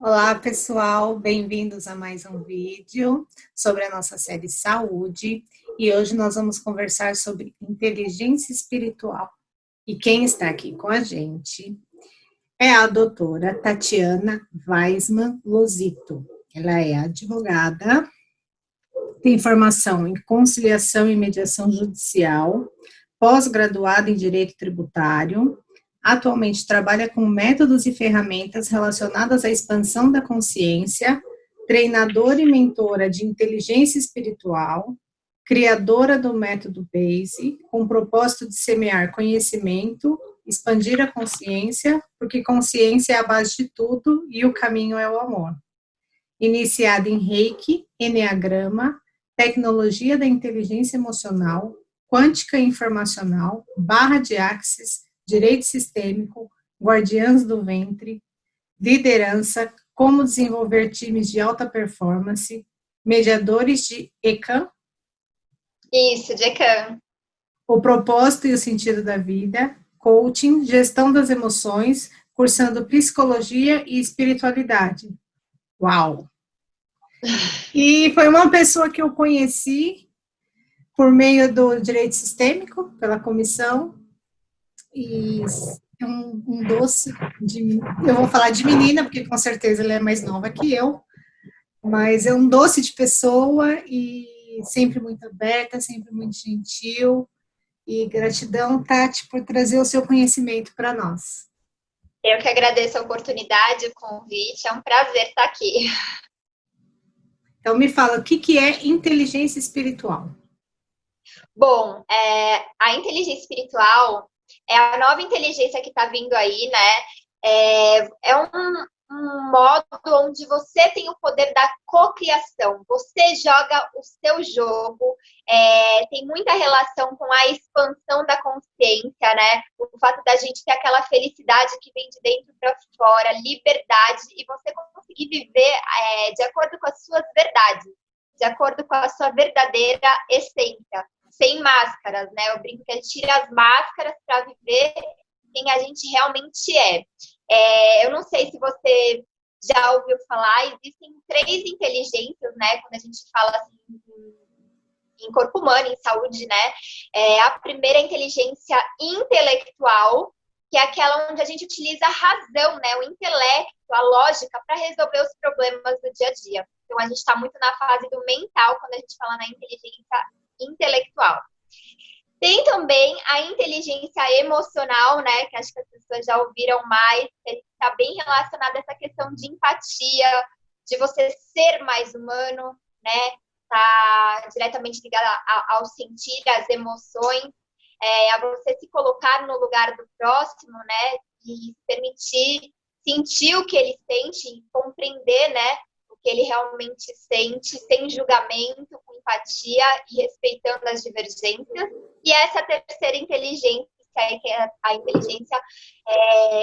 Olá, pessoal, bem-vindos a mais um vídeo sobre a nossa série Saúde. E hoje nós vamos conversar sobre inteligência espiritual. E quem está aqui com a gente é a doutora Tatiana Weisman Lozito. Ela é advogada, tem formação em conciliação e mediação judicial, pós-graduada em direito tributário. Atualmente trabalha com métodos e ferramentas relacionadas à expansão da consciência, treinadora e mentora de inteligência espiritual, criadora do método BASE, com o propósito de semear conhecimento, expandir a consciência, porque consciência é a base de tudo e o caminho é o amor. Iniciada em Reiki, Eneagrama, tecnologia da inteligência emocional, quântica informacional, barra de Axis, direito sistêmico, guardiãs do ventre, liderança, como desenvolver times de alta performance, mediadores de ECAM, Isso, Jecan. o propósito e o sentido da vida, coaching, gestão das emoções, cursando psicologia e espiritualidade. Uau! E foi uma pessoa que eu conheci por meio do direito sistêmico, pela comissão, e é um doce de, eu vou falar de menina, porque com certeza ela é mais nova que eu, mas é um doce de pessoa e sempre muito aberta, sempre muito gentil, e gratidão, Tati, por trazer o seu conhecimento para nós. Eu que agradeço a oportunidade, o convite. É um prazer estar aqui. Então, me fala, o que é inteligência espiritual? Bom, a inteligência espiritual é a nova inteligência que está vindo aí, né? É um modo onde você tem o poder da cocriação. Você joga o seu jogo, tem muita relação com a expansão da consciência, né? O fato da gente ter aquela felicidade que vem de dentro para fora, liberdade, e você conseguir viver de acordo com as suas verdades, de acordo com a sua verdadeira essência, sem máscaras, né? Eu brinco que a gente tira as máscaras para viver quem a gente realmente é. Eu não sei se você já ouviu falar, existem três inteligências, né? Quando a gente fala assim, em corpo humano, em saúde, né? A primeira é a inteligência intelectual, que é aquela onde a gente utiliza a razão, né? O intelecto, a lógica, para resolver os problemas do dia a dia. Então, a gente está muito na fase do mental quando a gente fala na inteligência intelectual. Tem também a inteligência emocional, né? Que acho que as pessoas já ouviram mais, que está bem relacionada a essa questão de empatia, de você ser mais humano, né? Está diretamente ligada ao sentir as emoções, a você se colocar no lugar do próximo, né? E permitir sentir o que ele sente, compreender, né? O que ele realmente sente, sem julgamento, com empatia e respeitando as divergências. E essa terceira inteligência, que é a inteligência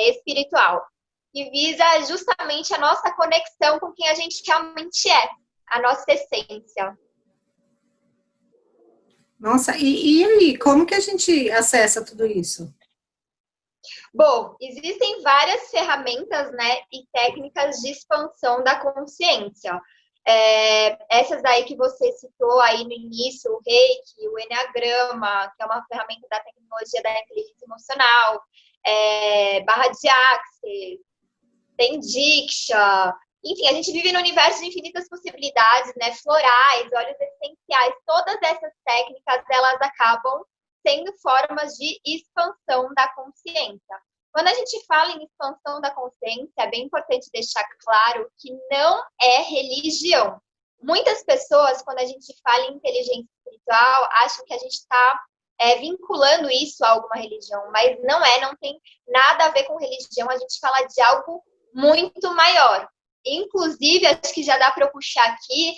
espiritual, que visa justamente a nossa conexão com quem a gente realmente é, a nossa essência. Nossa, e aí, como que a gente acessa tudo isso? Bom, existem várias ferramentas, né, e técnicas de expansão da consciência. Essas aí que você citou aí no início, o Reiki, o Eneagrama, que é uma ferramenta da tecnologia da inteligência emocional, barra de Axis, tem Diksha, enfim, a gente vive no universo de infinitas possibilidades, né, florais, óleos essenciais, todas essas técnicas, elas acabam sendo formas de expansão da consciência. Quando a gente fala em expansão da consciência, é bem importante deixar claro que não é religião. Muitas pessoas, quando a gente fala em inteligência espiritual, acham que a gente está vinculando isso a alguma religião, mas não tem nada a ver com religião, a gente fala de algo muito maior. Inclusive, acho que já dá para eu puxar aqui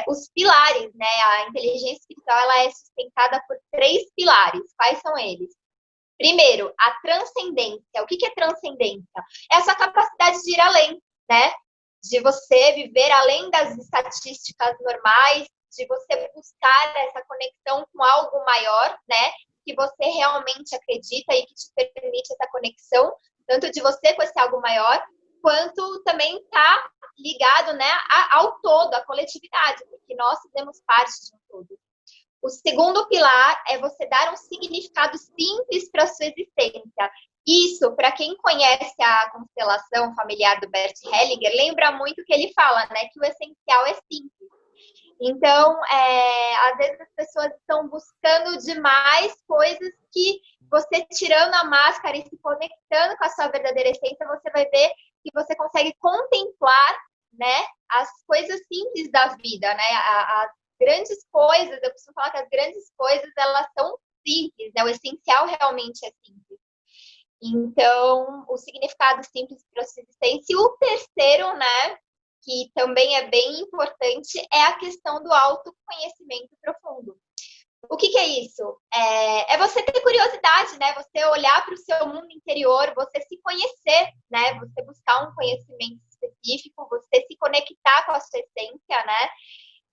os pilares, né? A inteligência espiritual ela é sustentada por 3 pilares. Quais são eles? Primeiro, a transcendência. O que é transcendência? É essa capacidade de ir além, né? De você viver além das estatísticas normais, de você buscar essa conexão com algo maior, né? Que você realmente acredita e que te permite essa conexão, tanto de você com esse algo maior, quanto também está ligado, né, ao todo, à coletividade, porque nós fazemos parte de um todo. O segundo pilar é você dar um significado simples para a sua existência. Isso, para quem conhece a constelação familiar do Bert Hellinger, lembra muito o que ele fala, né, que o essencial é simples. Então, às vezes as pessoas estão buscando demais coisas que você tirando a máscara e se conectando com a sua verdadeira essência, você vai ver que você consegue contemplar, né, as coisas simples da vida, né, as grandes coisas. Eu costumo falar que as grandes coisas, elas são simples, né, o essencial realmente é simples. Então, o significado simples para a sua existência. E o terceiro, né, que também é bem importante, é a questão do autoconhecimento profundo. O que é isso? É você ter curiosidade, né? Você olhar para o seu mundo interior, você se conhecer, né? Você buscar um conhecimento específico, você se conectar com a sua essência, né?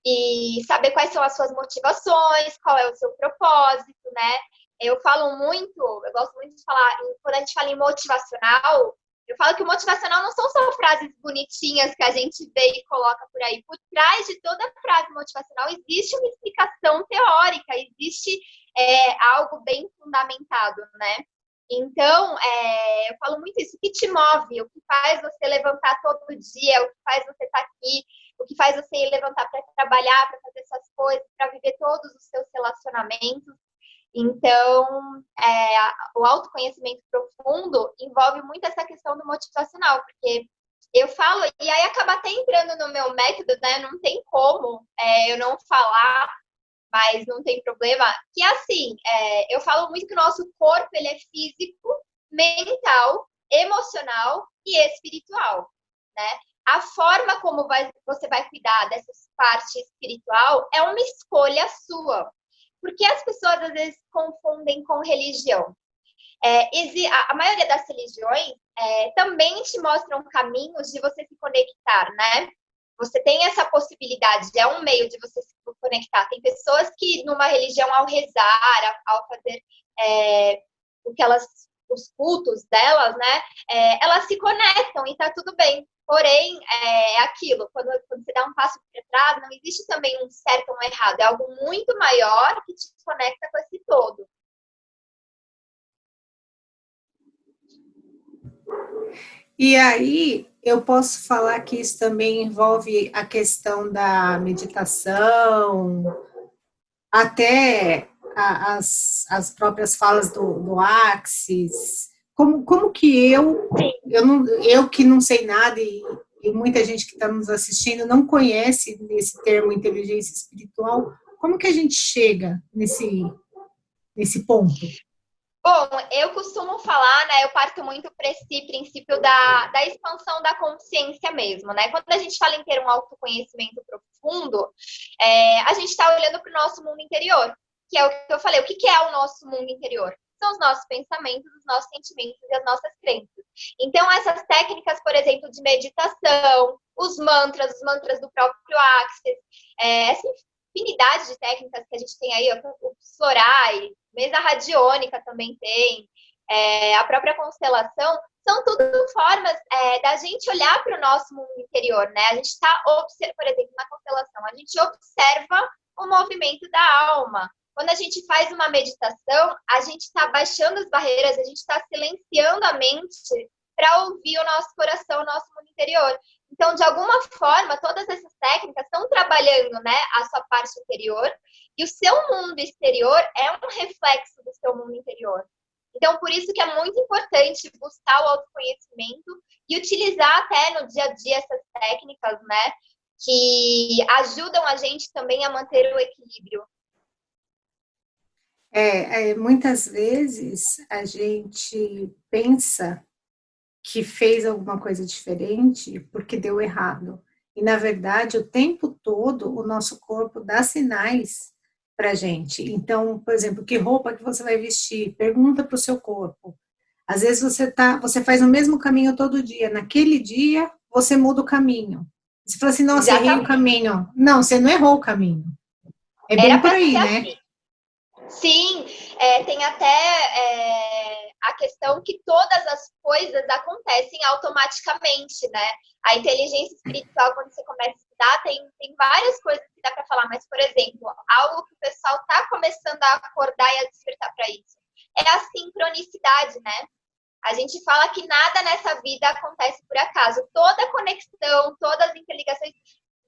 E saber quais são as suas motivações, qual é o seu propósito, né? Eu gosto muito de falar, quando a gente fala em motivacional, eu falo que o motivacional não são só frases bonitinhas que a gente vê e coloca por aí. Por trás de toda frase motivacional existe uma explicação teórica, existe algo bem fundamentado, né? Então, eu falo muito isso. O que te move? O que faz você levantar todo dia? O que faz você estar aqui? O que faz você levantar para trabalhar, para fazer suas coisas, para viver todos os seus relacionamentos? Então, o autoconhecimento profundo envolve muito essa questão do motivacional, porque eu falo, e aí acaba até entrando no meu método, né? Não tem como eu não falar, mas não tem problema. Que assim, eu falo muito que o nosso corpo ele é físico, mental, emocional e espiritual, né? A forma como você vai cuidar dessa parte espiritual é uma escolha sua. Porque as pessoas às vezes confundem com religião. A maioria das religiões também te mostram caminhos de você se conectar, né? Você tem essa possibilidade, é um meio de você se conectar. Tem pessoas que numa religião, ao rezar, ao fazer os cultos delas, né? Elas se conectam e tá tudo bem. Porém, é aquilo, quando você dá um passo para trás, não existe também um certo ou um errado, é algo muito maior que te conecta com esse todo. E aí, eu posso falar que isso também envolve a questão da meditação, até as próprias falas do Axis. Como que eu que não sei nada e muita gente que está nos assistindo não conhece esse termo inteligência espiritual, como que a gente chega nesse ponto? Bom, eu costumo falar, né, eu parto muito para esse princípio da expansão da consciência mesmo, né? Quando a gente fala em ter um autoconhecimento profundo, a gente está olhando para o nosso mundo interior, que é o que eu falei. O que é o nosso mundo interior? São os nossos pensamentos, os nossos sentimentos e as nossas crenças. Então, essas técnicas, por exemplo, de meditação, os mantras do próprio Axis, essa infinidade de técnicas que a gente tem aí, o Florai, mesa radiônica também tem, a própria constelação, são tudo formas da gente olhar para o nosso mundo interior, né? A gente está observando, por exemplo, na constelação, a gente observa o movimento da alma. Quando a gente faz uma meditação, a gente está baixando as barreiras, a gente está silenciando a mente para ouvir o nosso coração, o nosso mundo interior. Então, de alguma forma, todas essas técnicas estão trabalhando, né, a sua parte interior, e o seu mundo exterior é um reflexo do seu mundo interior. Então, por isso que é muito importante buscar o autoconhecimento e utilizar até no dia a dia essas técnicas, né, que ajudam a gente também a manter o equilíbrio. Muitas vezes a gente pensa que fez alguma coisa diferente porque deu errado. E, na verdade, o tempo todo, o nosso corpo dá sinais para a gente. Então, por exemplo, que roupa que você vai vestir? Pergunta para o seu corpo. Às vezes você faz o mesmo caminho todo dia. Naquele dia, você muda o caminho. Você fala assim, nossa, errei o caminho. Não, você não errou o caminho. É bem por aí, né? Assim. Sim, tem até a questão que todas as coisas acontecem automaticamente, né? A inteligência espiritual, quando você começa a estudar, tem várias coisas que dá para falar, mas, por exemplo, algo que o pessoal está começando a acordar e a despertar para isso é a sincronicidade, né? A gente fala que nada nessa vida acontece por acaso. Toda conexão, todas as interligações,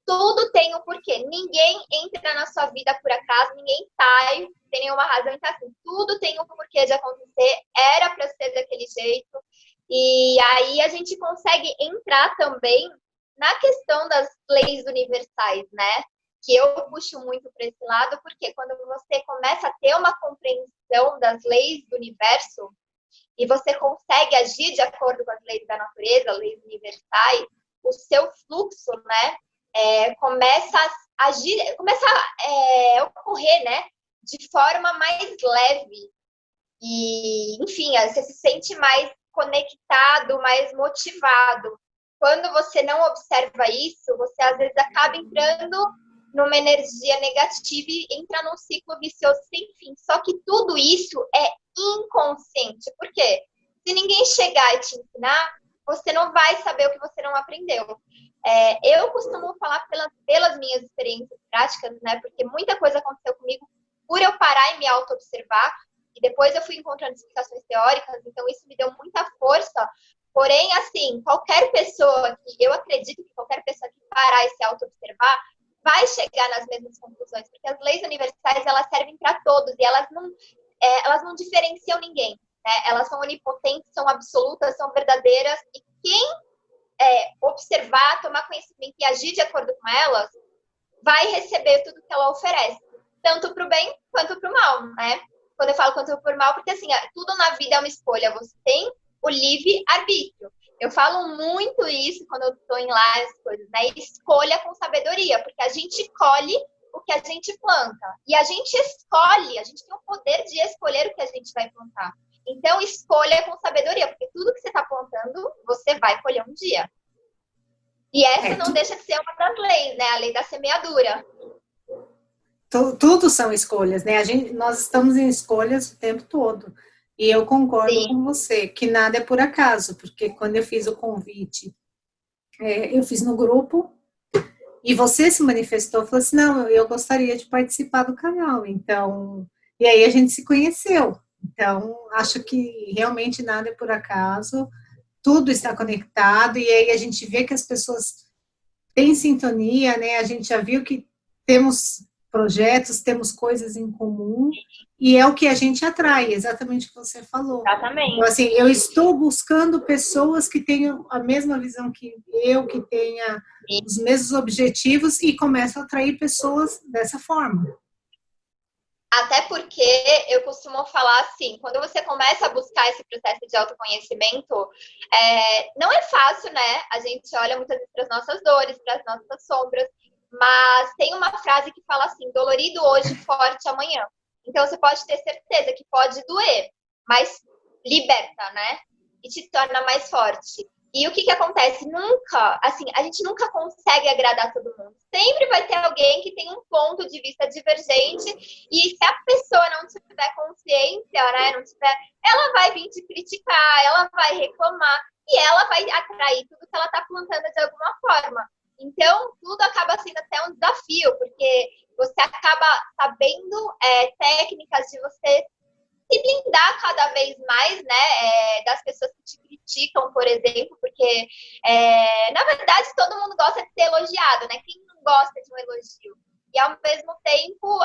tudo tem um porquê. Ninguém entra na sua vida por acaso, ninguém sai sem nenhuma razão. Então, assim, tudo tem um porquê de acontecer. Era para ser daquele jeito. E aí a gente consegue entrar também na questão das leis universais, né? Que eu puxo muito para esse lado, porque quando você começa a ter uma compreensão das leis do universo e você consegue agir de acordo com as leis da natureza, leis universais, o seu fluxo, né? Começa a agir, começa a ocorrer, né, de forma mais leve e, enfim, você se sente mais conectado, mais motivado. Quando você não observa isso, você às vezes acaba entrando numa energia negativa e entra num ciclo vicioso sem fim. Só que tudo isso é inconsciente. Por quê? Se ninguém chegar e te ensinar, você não vai saber o que você não aprendeu. Eu costumo falar pelas minhas experiências práticas, né? Porque muita coisa aconteceu comigo por eu parar e me auto-observar. E depois eu fui encontrando explicações teóricas, então isso me deu muita força. Porém, assim, qualquer pessoa eu acredito que qualquer pessoa que parar e se auto-observar vai chegar nas mesmas conclusões, porque as leis universais, elas servem para todos e elas não diferenciam ninguém, né? Elas são onipotentes, são absolutas, são verdadeiras, e quem observar, tomar conhecimento e agir de acordo com elas, vai receber tudo que ela oferece, tanto para o bem quanto para o mal, né? Quando eu falo quanto para o mal, porque assim, tudo na vida é uma escolha, você tem o livre-arbítrio. Eu falo muito isso quando eu estou em lives, coisas, né? Escolha com sabedoria, porque a gente colhe o que a gente planta. E a gente escolhe, a gente tem o poder de escolher o que a gente vai plantar. Então, escolha com sabedoria, porque tudo que você está plantando, você vai colher um dia. E essa não deixa de ser uma das leis, né? A lei da semeadura. Tudo são escolhas, né? Nós estamos em escolhas o tempo todo. E eu concordo Sim. com você, que nada é por acaso, porque quando eu fiz o convite, eu fiz no grupo, e você se manifestou, falou assim, não, eu gostaria de participar do canal, então, e aí a gente se conheceu. Então, acho que realmente nada é por acaso, tudo está conectado, e aí a gente vê que as pessoas têm sintonia, né? A gente já viu que temos projetos, temos coisas em comum, e é o que a gente atrai, exatamente o que você falou. Exatamente. Então, assim, eu estou buscando pessoas que tenham a mesma visão que eu, que tenha os mesmos objetivos, e começo a atrair pessoas dessa forma. Até porque eu costumo falar assim, quando você começa a buscar esse processo de autoconhecimento, não é fácil, né? A gente olha muitas vezes para as nossas dores, para as nossas sombras, mas tem uma frase que fala assim, dolorido hoje, forte amanhã. Então você pode ter certeza que pode doer, mas liberta, né? E te torna mais forte. E o que acontece? Nunca, assim, a gente nunca consegue agradar todo mundo. Sempre vai ter alguém que tem um ponto de vista divergente e se a pessoa não tiver consciência, né, ela vai vir te criticar, ela vai reclamar e ela vai atrair tudo que ela está plantando de alguma forma. Então, tudo acaba sendo até um desafio, porque você acaba sabendo técnicas de você se blindar cada vez mais, né, das pessoas que te criticam, por exemplo, porque, na verdade, todo mundo gosta de ser elogiado, né? Quem não gosta de um elogio? E, ao mesmo tempo,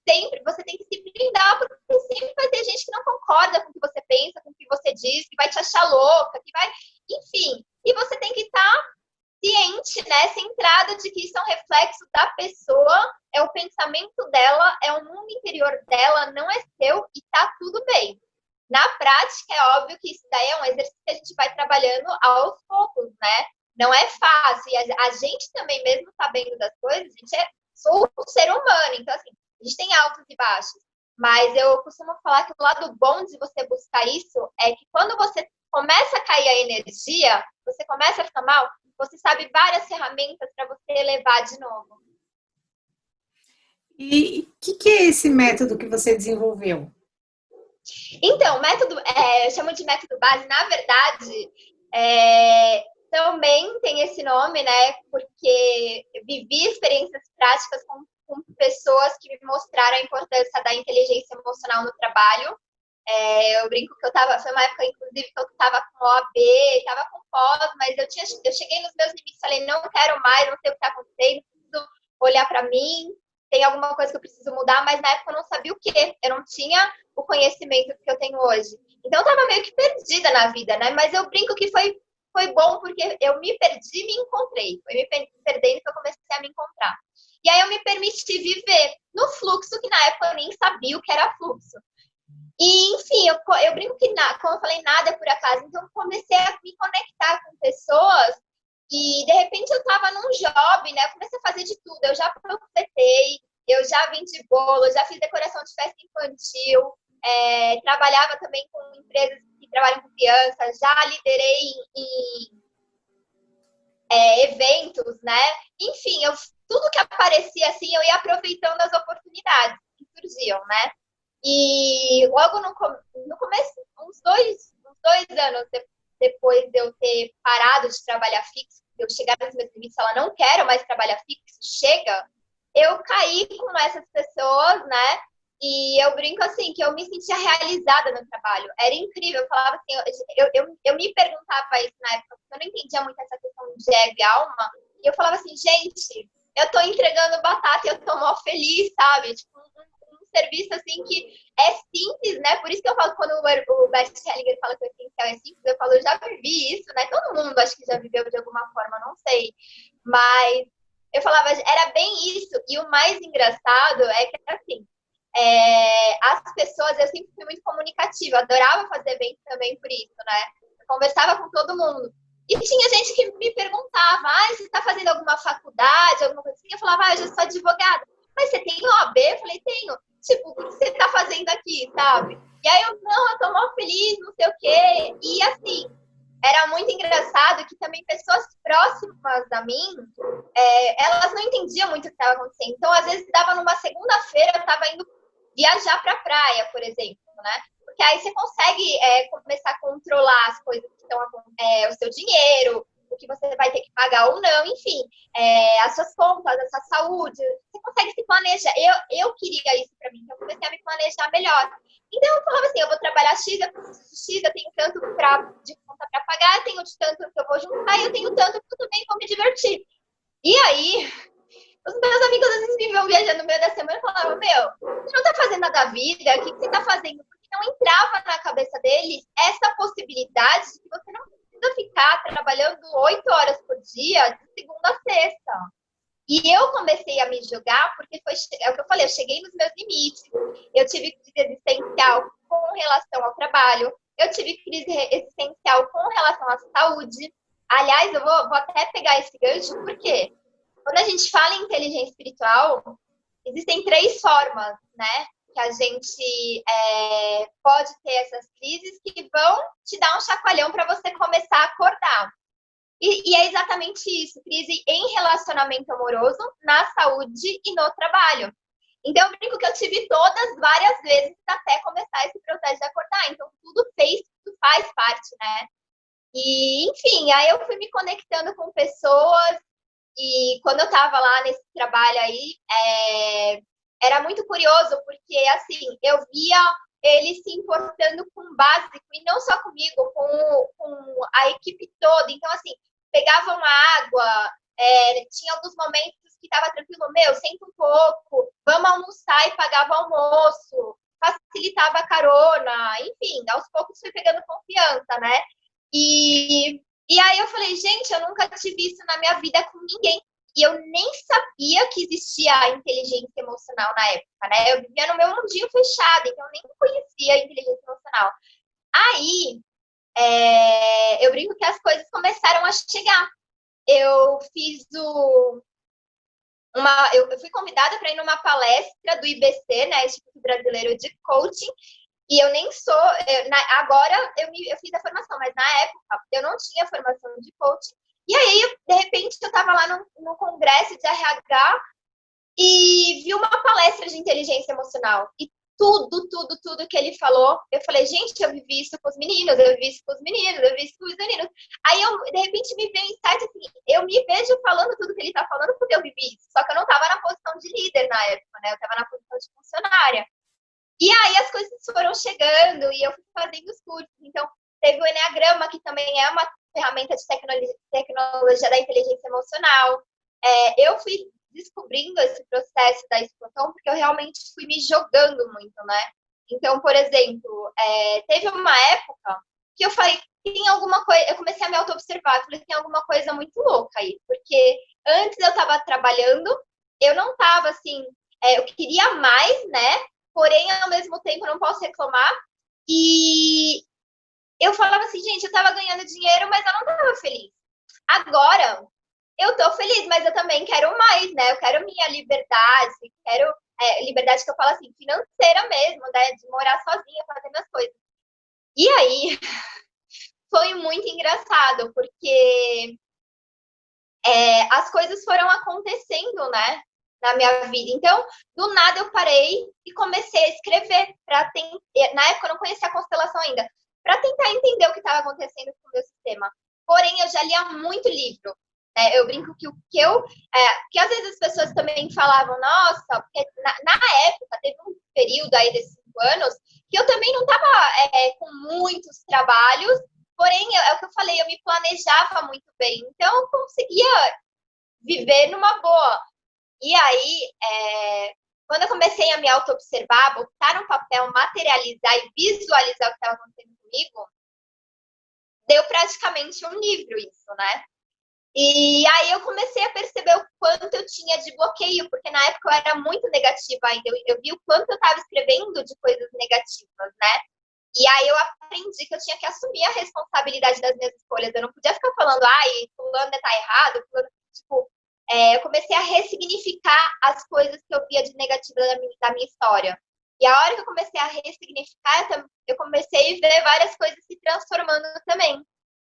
sempre você tem que se blindar, porque sempre vai ter gente que não concorda com o que você pensa, com o que você diz, que vai te achar louca, que vai... Enfim, e você tem que estar ciente, né, centrada de que isso é um reflexo da pessoa, é o pensamento dela, é o mundo interior dela, não é seu e tá tudo bem. Na prática, é óbvio que isso daí é um exercício que a gente vai trabalhando aos poucos, né? Não é fácil. E a gente também, mesmo sabendo das coisas, a gente sou um ser humano, então assim, a gente tem altos e baixos. Mas eu costumo falar que o lado bom de você buscar isso é que quando você começa a cair a energia, você começa a ficar mal, você sabe várias ferramentas para você elevar de novo. E o que é esse método que você desenvolveu? Então, método, eu chamo de método base, na verdade, também tem esse nome, né? Porque eu vivi experiências práticas com pessoas que me mostraram a importância da inteligência emocional no trabalho. Eu brinco que foi uma época, inclusive, que eu estava com OAB, estava com pós, mas eu cheguei nos meus limites, falei, não quero mais, não sei o que está acontecendo, preciso olhar para mim, tem alguma coisa que eu preciso mudar, mas na época eu não sabia o quê, eu não tinha o conhecimento que eu tenho hoje. Então eu estava meio que perdida na vida, né? Mas eu brinco que foi bom porque eu me perdi e me encontrei. Foi me perdendo que eu comecei a me encontrar. E aí eu me permiti viver no fluxo, que na época eu nem sabia o que era fluxo. E, enfim, eu brinco que, como eu falei, nada é por acaso. Então, eu comecei a me conectar com pessoas e, de repente, eu estava num job, né? Eu comecei a fazer de tudo. Eu já panfletei, eu já vendi bolo, já fiz decoração de festa infantil, trabalhava também com empresas que trabalham com crianças, já liderei em eventos, né? Enfim, tudo que aparecia assim, eu ia aproveitando as oportunidades que surgiam, né? E logo no começo, uns dois anos depois de eu ter parado de trabalhar fixo, eu chegar nos meus limites e falar, não quero mais trabalhar fixo, chega, eu caí com essas pessoas, né? E eu brinco assim, que eu me sentia realizada no trabalho. Era incrível, eu falava assim, eu me perguntava isso na época, porque eu não entendia muito essa questão de ego e alma, e eu falava assim, gente, eu tô entregando batata e eu tô mó feliz, sabe? Tipo, um serviço assim que é simples, né? Por isso que eu falo, quando o Bert Hellinger fala que o essencial é simples, eu falo, eu já vivi isso, né? Todo mundo acho que já viveu de alguma forma, não sei. Mas eu falava, era bem isso. E o mais engraçado é que, assim, as pessoas, eu sempre fui muito comunicativa, adorava fazer evento também por isso, né? Eu conversava com todo mundo. E tinha gente que me perguntava, você está fazendo alguma faculdade, alguma coisa assim? Eu falava, eu já sou advogada. Mas você tem OAB? Eu falei, tenho. Tipo, o que você está fazendo aqui, sabe? E aí eu tô mó feliz, não sei o quê. E assim, era muito engraçado que também pessoas próximas a mim, elas não entendiam muito o que estava acontecendo. Então, às vezes, dava numa segunda-feira, eu estava indo viajar para a praia, por exemplo, né? Porque aí você consegue começar a controlar as coisas que estão, o seu dinheiro, o que você vai ter que pagar ou não, enfim, as suas contas, a sua saúde, você consegue se planejar. Eu queria isso para mim, então eu comecei a me planejar melhor. Então eu falava assim, eu vou trabalhar X, eu preciso X, eu tenho tanto de conta para pagar, eu tenho de tanto que eu vou juntar, e eu tenho tanto que eu também vou me divertir. E aí, os meus amigos às vezes me viam viajando no meio da semana e falavam, você não tá fazendo nada da vida, o que você tá fazendo? Porque não entrava na cabeça deles essa possibilidade de que você não precisa ficar trabalhando 8 horas por dia, de segunda a sexta. E eu comecei a me julgar porque é o que eu falei, eu cheguei nos meus limites, eu tive crise existencial com relação ao trabalho, eu tive crise existencial com relação à saúde. Aliás, eu vou até pegar esse gancho, porque quando a gente fala em inteligência espiritual, existem 3 formas, né? Que a gente pode ter essas crises que vão te dar um chacoalhão para você começar a acordar. E é exatamente isso, crise em relacionamento amoroso, na saúde e no trabalho. Então, eu brinco que eu tive todas várias vezes até começar esse processo de acordar. Então, tudo faz parte, né? E, enfim, aí eu fui me conectando com pessoas e quando eu estava lá nesse trabalho aí, era muito curioso, porque, assim, eu via ele se importando com o básico, e não só comigo, com a equipe toda. Então, assim, pegavam água, tinha alguns momentos que estava tranquilo, senta um pouco, vamos almoçar e pagava almoço, facilitava a carona, enfim, aos poucos fui pegando confiança, né? E aí eu falei, gente, eu nunca tive isso na minha vida com ninguém. E eu nem sabia que existia a inteligência emocional na época, né? Eu vivia no meu mundinho fechado, então eu nem conhecia a inteligência emocional. Aí, eu brinco que as coisas começaram a chegar. Eu fui convidada para ir numa palestra do IBC, né, Instituto Brasileiro de Coaching, e eu nem sou, agora eu fiz a formação, mas na época eu não tinha formação de coaching. E aí, de repente, eu estava lá no congresso de RH e vi uma palestra de inteligência emocional. E tudo que ele falou. Eu falei, gente, eu vivi isso com os meninos, eu vivi isso com os meninos, eu vivi isso com os meninos. Aí, de repente, me veio um insight assim, eu me vejo falando tudo que ele tá falando porque eu vivi isso. Só que eu não tava na posição de líder na época, né? Eu tava na posição de funcionária. E aí as coisas foram chegando e eu fui fazendo os cursos. Então, teve o Enneagrama, que também é uma ferramenta de tecnologia da inteligência emocional. Eu fui descobrindo esse processo da explosão porque eu realmente fui me jogando muito, né? Então, por exemplo, teve uma época que eu falei, tem alguma coisa, eu comecei a me auto-observar, falei, tem alguma coisa muito louca aí, porque antes eu estava trabalhando, eu não estava assim, eu queria mais, né? Porém, ao mesmo tempo, eu não posso reclamar. E eu falava assim, gente, eu estava ganhando dinheiro, mas eu não estava feliz. Agora, eu tô feliz, mas eu também quero mais, né? Eu quero minha liberdade, quero liberdade que eu falo assim, financeira mesmo, né? De morar sozinha, fazer minhas coisas. E aí, foi muito engraçado, porque as coisas foram acontecendo, né? Na minha vida. Então, do nada eu parei e comecei a escrever. Na época eu não conhecia a constelação ainda, para tentar entender o que estava acontecendo com o meu sistema. Porém, eu já lia muito livro. Eu brinco que que às vezes as pessoas também falavam, nossa, porque na época teve um período aí desses 5 anos que eu também não estava com muitos trabalhos, porém, é o que eu falei, eu me planejava muito bem. Então, eu conseguia viver numa boa. E aí, quando eu comecei a me auto-observar, botar no papel, materializar e visualizar o que estava acontecendo comigo, deu praticamente um livro isso, né? E aí eu comecei a perceber o quanto eu tinha de bloqueio, porque na época eu era muito negativa ainda. Eu vi o quanto eu estava escrevendo de coisas negativas, né? E aí eu aprendi que eu tinha que assumir a responsabilidade das minhas escolhas. Eu não podia ficar falando, ai, fulano tá errado, fulano... Tipo, eu comecei a ressignificar as coisas que eu via de negativa da minha história. E a hora que eu comecei a ressignificar, eu comecei a ver várias coisas se transformando também.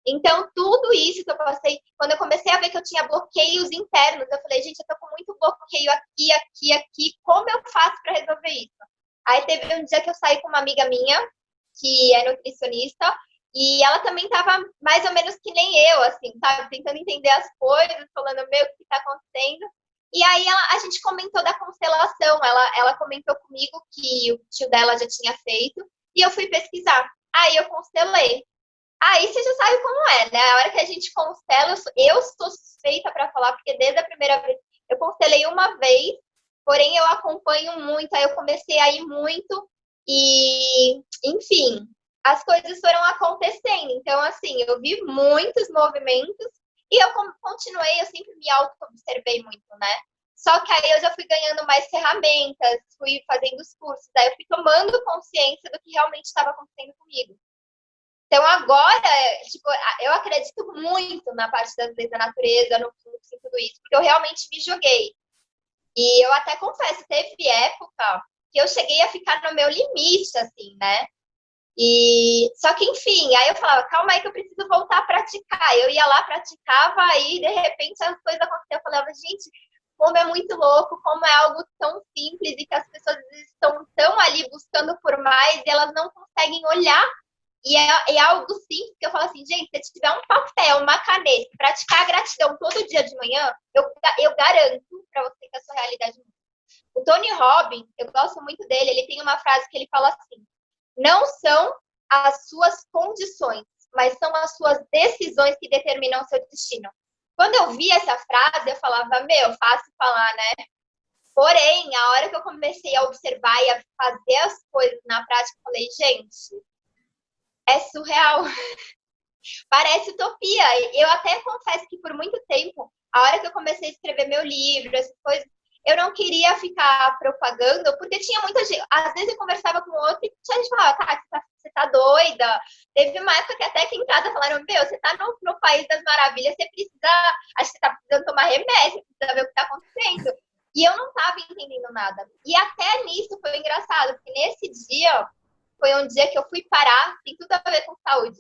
Então, tudo isso que eu passei, quando eu comecei a ver que eu tinha bloqueios internos, eu falei, gente, eu tô com muito bloqueio aqui, como eu faço para resolver isso? Aí teve um dia que eu saí com uma amiga minha, que é nutricionista, e ela também tava mais ou menos que nem eu, assim, sabe? Tentando entender as coisas, falando, meu, o que tá acontecendo? E aí a gente comentou da constelação, ela comentou comigo que o tio dela já tinha feito, e eu fui pesquisar. Aí eu constelei. Aí você já sabe como é, né? A hora que a gente constela, eu sou suspeita para falar, porque desde a primeira vez eu constelei uma vez, porém eu acompanho muito, aí eu comecei a ir muito e, enfim, as coisas foram acontecendo. Então, assim, eu vi muitos movimentos e eu continuei, eu sempre me auto-observei muito, né? Só que aí eu já fui ganhando mais ferramentas, fui fazendo os cursos, aí eu fui tomando consciência do que realmente estava acontecendo comigo. Então, agora, tipo, eu acredito muito na parte das leis da natureza, no fluxo e tudo isso, porque eu realmente me joguei. E eu até confesso, teve época que eu cheguei a ficar no meu limite, assim, né? Só que, enfim, aí eu falava, calma aí que eu preciso voltar a praticar. Eu ia lá, praticava, aí, de repente, as coisas aconteciam. Eu falava, gente, como é muito louco, como é algo tão simples e que as pessoas estão tão ali buscando por mais e elas não conseguem olhar. E é algo simples que eu falo assim, gente, se tiver um papel, uma caneta, praticar a gratidão todo dia de manhã, eu garanto para você que a sua realidade muda. O Tony Robbins, eu gosto muito dele, ele tem uma frase que ele fala assim, não são as suas condições, mas são as suas decisões que determinam o seu destino. Quando eu vi essa frase, eu falava, meu, fácil falar, né? Porém, a hora que eu comecei a observar e a fazer as coisas na prática, eu falei, gente, é surreal. Parece utopia. Eu até confesso que por muito tempo, a hora que eu comecei a escrever meu livro, essas coisas, eu não queria ficar propagando, porque tinha muita gente. Às vezes eu conversava com outro e tinha gente que falava, tá, você tá doida. Teve uma época que até aqui em casa falaram, meu, você tá no País das Maravilhas, você precisa, acho que você tá precisando tomar remédio, precisa ver o que tá acontecendo. E eu não tava entendendo nada. E até nisso foi engraçado, porque nesse dia foi um dia que eu fui parar, tem tudo a ver com saúde.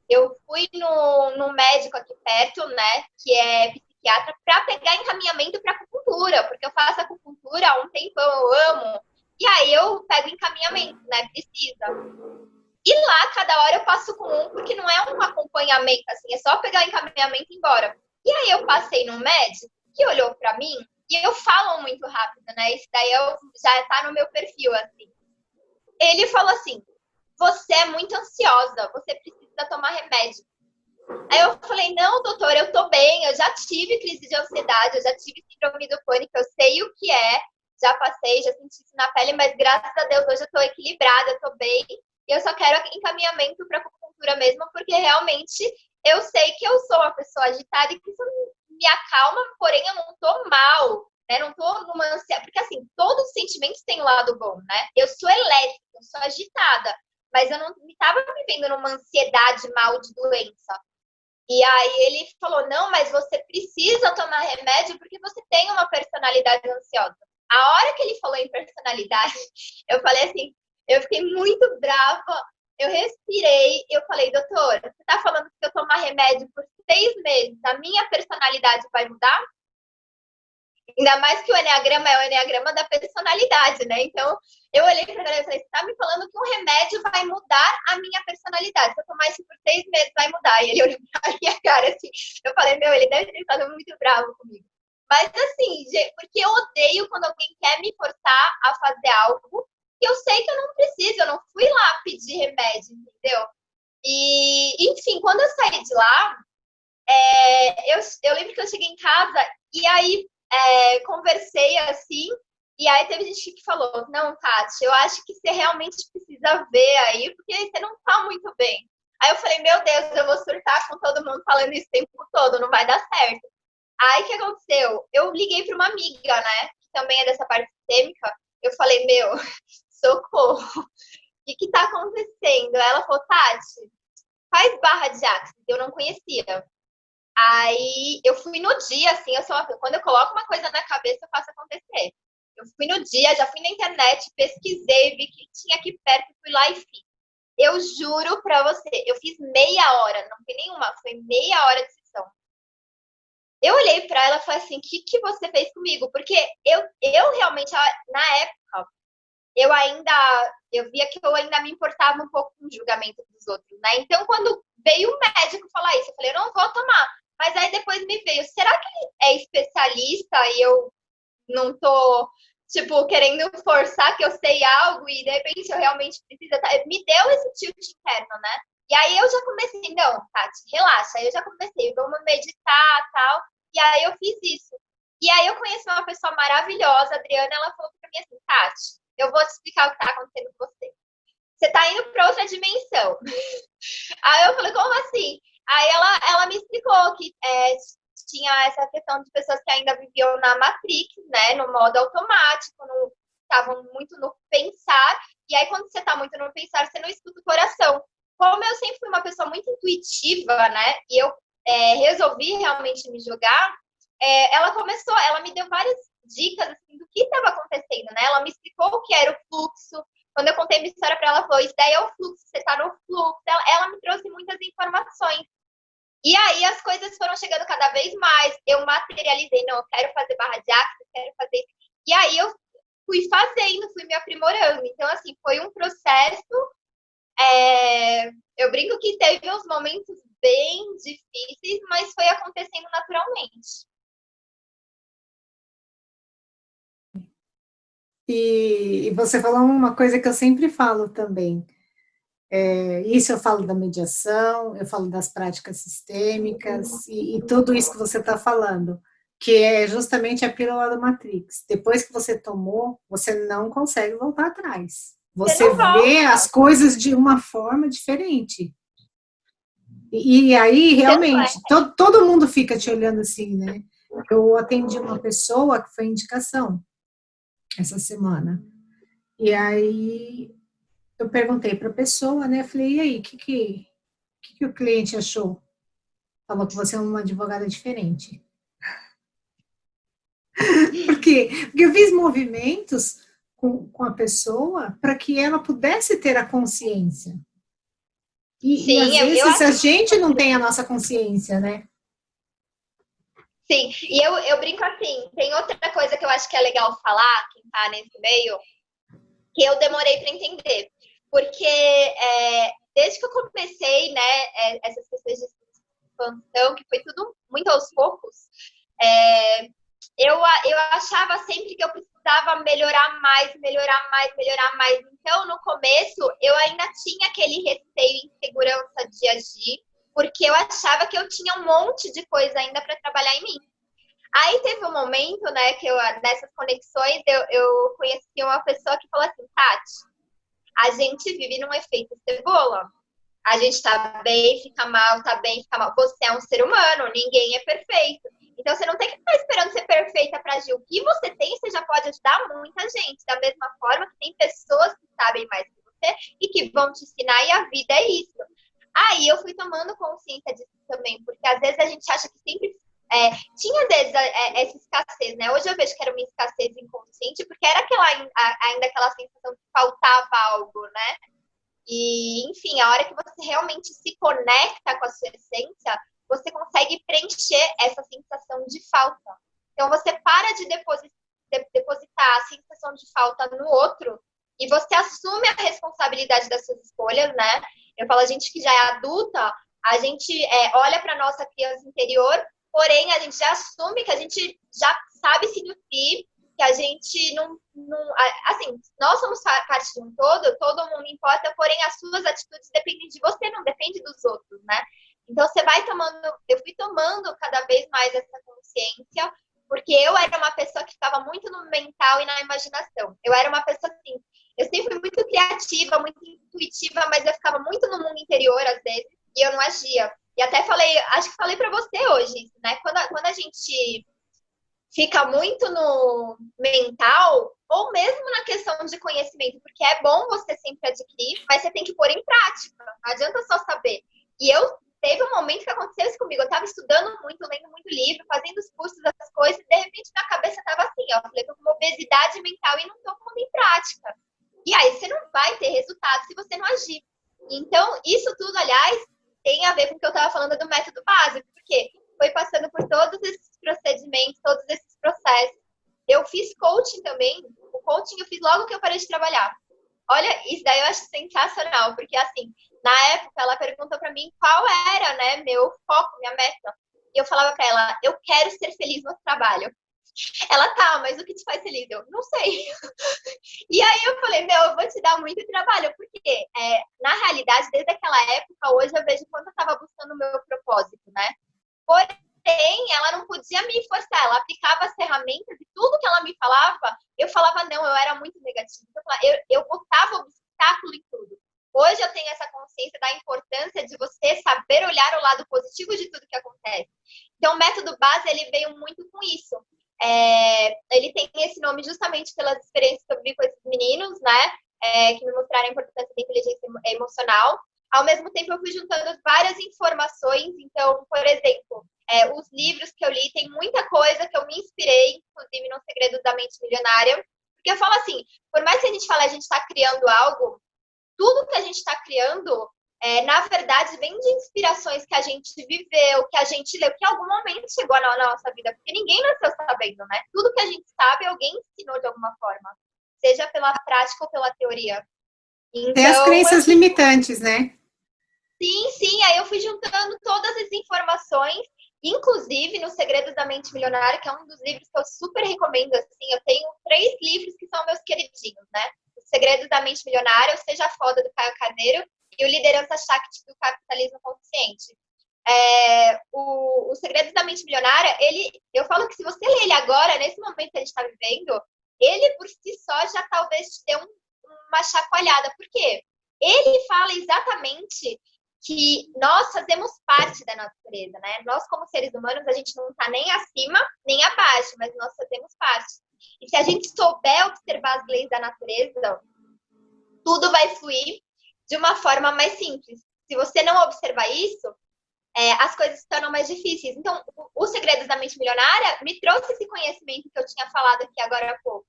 Eu fui no médico aqui perto, né, que é psiquiatra, para pegar encaminhamento para acupuntura, porque eu faço acupuntura há um tempão, eu amo. E aí eu pego encaminhamento, né? Precisa. E lá, cada hora eu passo com um, porque não é um acompanhamento, assim, é só pegar o encaminhamento e ir embora. E aí eu passei no médico, que olhou pra mim, e eu falo muito rápido, né? Isso daí já tá no meu perfil, assim. Ele falou assim, você é muito ansiosa, você precisa tomar remédio. Aí eu falei, não, doutor, eu tô bem, eu já tive crise de ansiedade, eu já tive síndrome do pânico, eu sei o que é, já passei, já senti isso na pele, mas graças a Deus hoje eu tô equilibrada, eu tô bem, e eu só quero encaminhamento para acupuntura mesmo, porque realmente eu sei que eu sou uma pessoa agitada e que isso me acalma, porém eu não tô mal, né? Não tô numa ansiedade, porque assim, todos os sentimentos têm um lado bom, né? Eu sou elétrica, eu sou agitada, mas eu não estava vivendo numa ansiedade mal de doença. E aí ele falou, não, mas você precisa tomar remédio porque você tem uma personalidade ansiosa. A hora que ele falou em personalidade, eu falei assim, eu fiquei muito brava, eu respirei, eu falei, doutor, você tá falando que se eu tomar remédio por 6 meses, a minha personalidade vai mudar? Ainda mais que o Enneagrama é o Enneagrama da personalidade, né? Então, eu olhei para ele e falei, você tá me falando que um remédio vai mudar a minha personalidade. Se eu tomar isso por 6 meses, vai mudar. E ele olhou pra minha cara assim. Eu falei, meu, ele deve ter ficado muito bravo comigo. Mas assim, porque eu odeio quando alguém quer me forçar a fazer algo que eu sei que eu não preciso, eu não fui lá pedir remédio, entendeu? E, enfim, quando eu saí de lá, eu lembro que eu cheguei em casa e aí conversei assim, e aí teve gente que falou, não, Tati, eu acho que você realmente precisa ver aí, porque você não tá muito bem. Aí eu falei, meu Deus, eu vou surtar com todo mundo falando isso o tempo todo, não vai dar certo. Aí o que aconteceu? Eu liguei para uma amiga, né, que também é dessa parte sistêmica, eu falei, meu, socorro, o que tá acontecendo? Ela falou, Tati, faz barra de axis, eu não conhecia. Aí eu fui no dia, assim, quando eu coloco uma coisa na cabeça, eu faço acontecer. Eu fui no dia, já fui na internet, pesquisei, vi que tinha aqui perto, fui lá e fiz. Eu juro pra você, eu fiz meia hora, não foi nenhuma, foi meia hora de sessão. Eu olhei pra ela e falei assim, o que você fez comigo? Porque eu realmente, na época, eu via que eu ainda me importava um pouco com o julgamento dos outros, né? Então, quando veio o médico falar isso, eu falei, eu não vou tomar. Mas aí depois me veio, será que ele é especialista e eu não tô, tipo, querendo forçar que eu sei algo e de repente eu realmente preciso. Me deu esse tilt interno, né? E aí eu já comecei, não, Tati, relaxa. Aí eu já comecei, vamos meditar tal. E aí eu fiz isso. E aí eu conheci uma pessoa maravilhosa, a Adriana, ela falou pra mim assim, Tati, eu vou te explicar o que tá acontecendo com você. Você tá indo pra outra dimensão. Aí eu falei, como assim? Aí ela me explicou que tinha essa questão de pessoas que ainda viviam na Matrix, né? No modo automático, estavam muito no pensar. E aí, quando você tá muito no pensar, você não escuta o coração. Como eu sempre fui uma pessoa muito intuitiva, né? E eu resolvi realmente me jogar, ela me deu várias dicas assim, do que estava acontecendo, né? Ela me explicou o que era o fluxo. Quando eu contei minha história para ela, ela falou, isso daí é o fluxo, você tá no fluxo. Ela me trouxe muitas informações. E aí as coisas foram chegando cada vez mais. Eu materializei, não, eu quero fazer barra de axis, eu quero fazer. E aí eu fui fazendo, fui me aprimorando. Então, assim, foi um processo. Eu brinco que teve uns momentos bem difíceis, mas foi acontecendo naturalmente. E você falou uma coisa que eu sempre falo também. Isso eu falo da mediação, eu falo das práticas sistêmicas e tudo isso que você está falando, que é justamente a pílula da Matrix. Depois que você tomou, você não consegue voltar atrás. Você Você não vê volta. as coisas de uma forma diferente. E aí, realmente, todo mundo fica te olhando assim, né? Eu atendi uma pessoa que foi indicação essa semana. E aí eu perguntei para a pessoa, né? Falei, e aí, o que o cliente achou? Falou que você é uma advogada diferente. Por quê? Porque eu fiz movimentos com a pessoa para que ela pudesse ter a consciência. E Sim, às eu vezes a acho. gente não tem a nossa consciência, né? Sim, e eu brinco assim, tem outra coisa que eu acho que é legal falar, quem tá nesse meio, que eu demorei para entender. Porque desde que eu comecei, né, essas questões de expansão, que foi tudo muito aos poucos, eu achava sempre que eu precisava melhorar mais, melhorar mais, melhorar mais. Então, no começo, eu ainda tinha aquele receio e insegurança de agir, porque eu achava que eu tinha um monte de coisa ainda para trabalhar em mim. Aí teve um momento, né, que nessas conexões, eu conheci uma pessoa que falou assim, Tati, a gente vive num efeito cebola. A gente tá bem, fica mal, tá bem, fica mal. Você é um ser humano, ninguém é perfeito. Então, você não tem que ficar esperando ser perfeita para agir. O que você tem, você já pode ajudar muita gente. Da mesma forma que tem pessoas que sabem mais que você e que vão te ensinar, e a vida é isso. Aí eu fui tomando consciência disso também, porque às vezes a gente acha que sempre tinha às vezes essa escassez, né? Hoje eu vejo que era uma escassez inconsciente, porque era ainda aquela sensação de faltava algo, né? E, enfim, a hora que você realmente se conecta com a sua essência, você consegue preencher essa sensação de falta. Então, você para de depositar a sensação de falta no outro e você assume a responsabilidade das suas escolhas, né? Eu falo, a gente que já é adulta, a gente olha para a nossa criança interior, porém, a gente já assume que a gente já sabe se nutrir, que a gente não assim, nós somos parte de um todo mundo importa, porém as suas atitudes dependem de você, não depende dos outros, né? Então você vai eu fui tomando cada vez mais essa consciência, porque eu era uma pessoa que ficava muito no mental e na imaginação. Eu era uma pessoa assim, eu sempre fui muito criativa, muito intuitiva, mas eu ficava muito no mundo interior às vezes, e eu não agia. E até acho que falei para você hoje, né? Quando a gente fica muito no mental, ou mesmo na questão de conhecimento, porque é bom você sempre adquirir, mas você tem que pôr em prática, não adianta só saber. E teve um momento que aconteceu isso comigo, eu estava estudando muito, lendo muito livro, fazendo os cursos, as coisas, e de repente minha cabeça estava assim, ó, eu falei, tô com uma obesidade mental e não tô pondo em prática. E aí você não vai ter resultado se você não agir. Então, isso tudo, aliás, tem a ver com o que eu estava falando do método básico, porque foi passando por todos esses procedimentos, todos esses processos. Eu fiz coaching também. O coaching eu fiz logo que eu parei de trabalhar. Olha, isso daí eu acho sensacional, porque assim, na época ela perguntou para mim qual era, né, meu foco, minha meta. E eu falava para ela, eu quero ser feliz no trabalho. Ela, tá, mas o que te faz feliz? Eu, não sei. E aí eu falei, eu vou te dar muito trabalho, porque na realidade, desde aquela época, hoje eu vejo quanto eu estava buscando o meu propósito, né? Porém, ela não podia me forçar, ela aplicava as ferramentas e tudo que ela me falava, eu falava não, eu era muito negativa. Eu botava obstáculo em tudo. Hoje eu tenho essa consciência da importância de você saber olhar o lado positivo de tudo que acontece. Então, o método base, ele veio muito com isso. Ele tem esse nome justamente pelas experiências que eu vi com esses meninos, né? Que me mostraram a importância da inteligência emocional. Ao mesmo tempo, eu fui juntando várias informações. Então, por exemplo, os livros que eu li, tem muita coisa que eu me inspirei, inclusive no Segredos da Mente Milionária. Porque eu falo assim, por mais que a gente fale a gente está criando algo, tudo que a gente está criando, na verdade, vem de inspirações que a gente viveu, que a gente leu, que em algum momento chegou na nossa vida. Porque ninguém nasceu sabendo, né? Tudo que a gente sabe, alguém ensinou de alguma forma. Seja pela prática ou pela teoria. Então, tem as crenças limitantes, né? Sim. Aí eu fui juntando todas as informações, inclusive no Segredos da Mente Milionária, que é um dos livros que eu super recomendo. Assim, eu tenho 3 livros que são meus queridinhos, né? O Segredos da Mente Milionária, o Seja Foda, do Caio Carneiro, e o Liderança Shakti, do Capitalismo Consciente. O Segredos da Mente Milionária, eu falo que se você ler ele agora, nesse momento que a gente está vivendo, ele por si só já talvez te dê uma chacoalhada. Por quê? Ele fala exatamente que nós fazemos parte da natureza, né? Nós, como seres humanos, a gente não está nem acima, nem abaixo, mas nós fazemos parte. E se a gente souber observar as leis da natureza, tudo vai fluir de uma forma mais simples. Se você não observar isso, as coisas se tornam mais difíceis. Então, o Segredos da Mente Milionária me trouxe esse conhecimento que eu tinha falado aqui agora há pouco.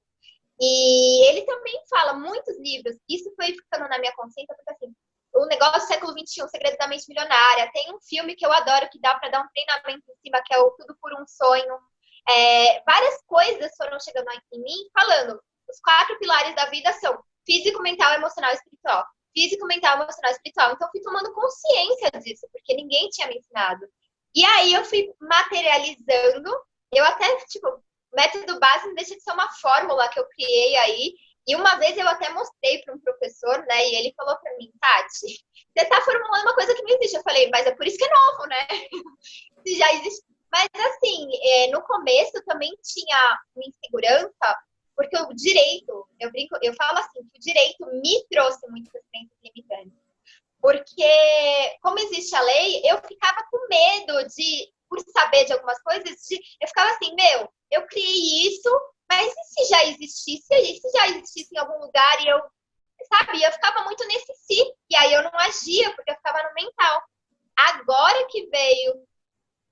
E ele também fala muitos livros. Isso foi ficando na minha consciência, porque assim, o negócio do século XXI, o Segredo da Mente Milionária, tem um filme que eu adoro, que dá para dar um treinamento em cima, que é o Tudo por um Sonho. Várias coisas foram chegando em mim falando, os 4 pilares da vida são físico, mental, emocional e espiritual. Físico, mental, emocional e espiritual. Então, eu fui tomando consciência disso, porque ninguém tinha me ensinado. E aí, eu fui materializando. Eu até, tipo, método base não deixa de ser uma fórmula que eu criei aí. E uma vez eu até mostrei para um professor, né? E ele falou para mim, Tati, você está formulando uma coisa que não existe. Eu falei, mas é por isso que é novo, né? Se já existe. Mas, assim, no começo também tinha uma insegurança, porque o direito, eu falo assim, que o direito me trouxe muitas crenças limitantes. Porque, como existe a lei, eu ficava com medo de, por saber de algumas coisas, eu ficava assim, eu criei isso, mas e se já existisse? E se já existisse em algum lugar e eu, sabe, eu ficava muito nesse si, e aí eu não agia, porque eu ficava no mental. Agora que veio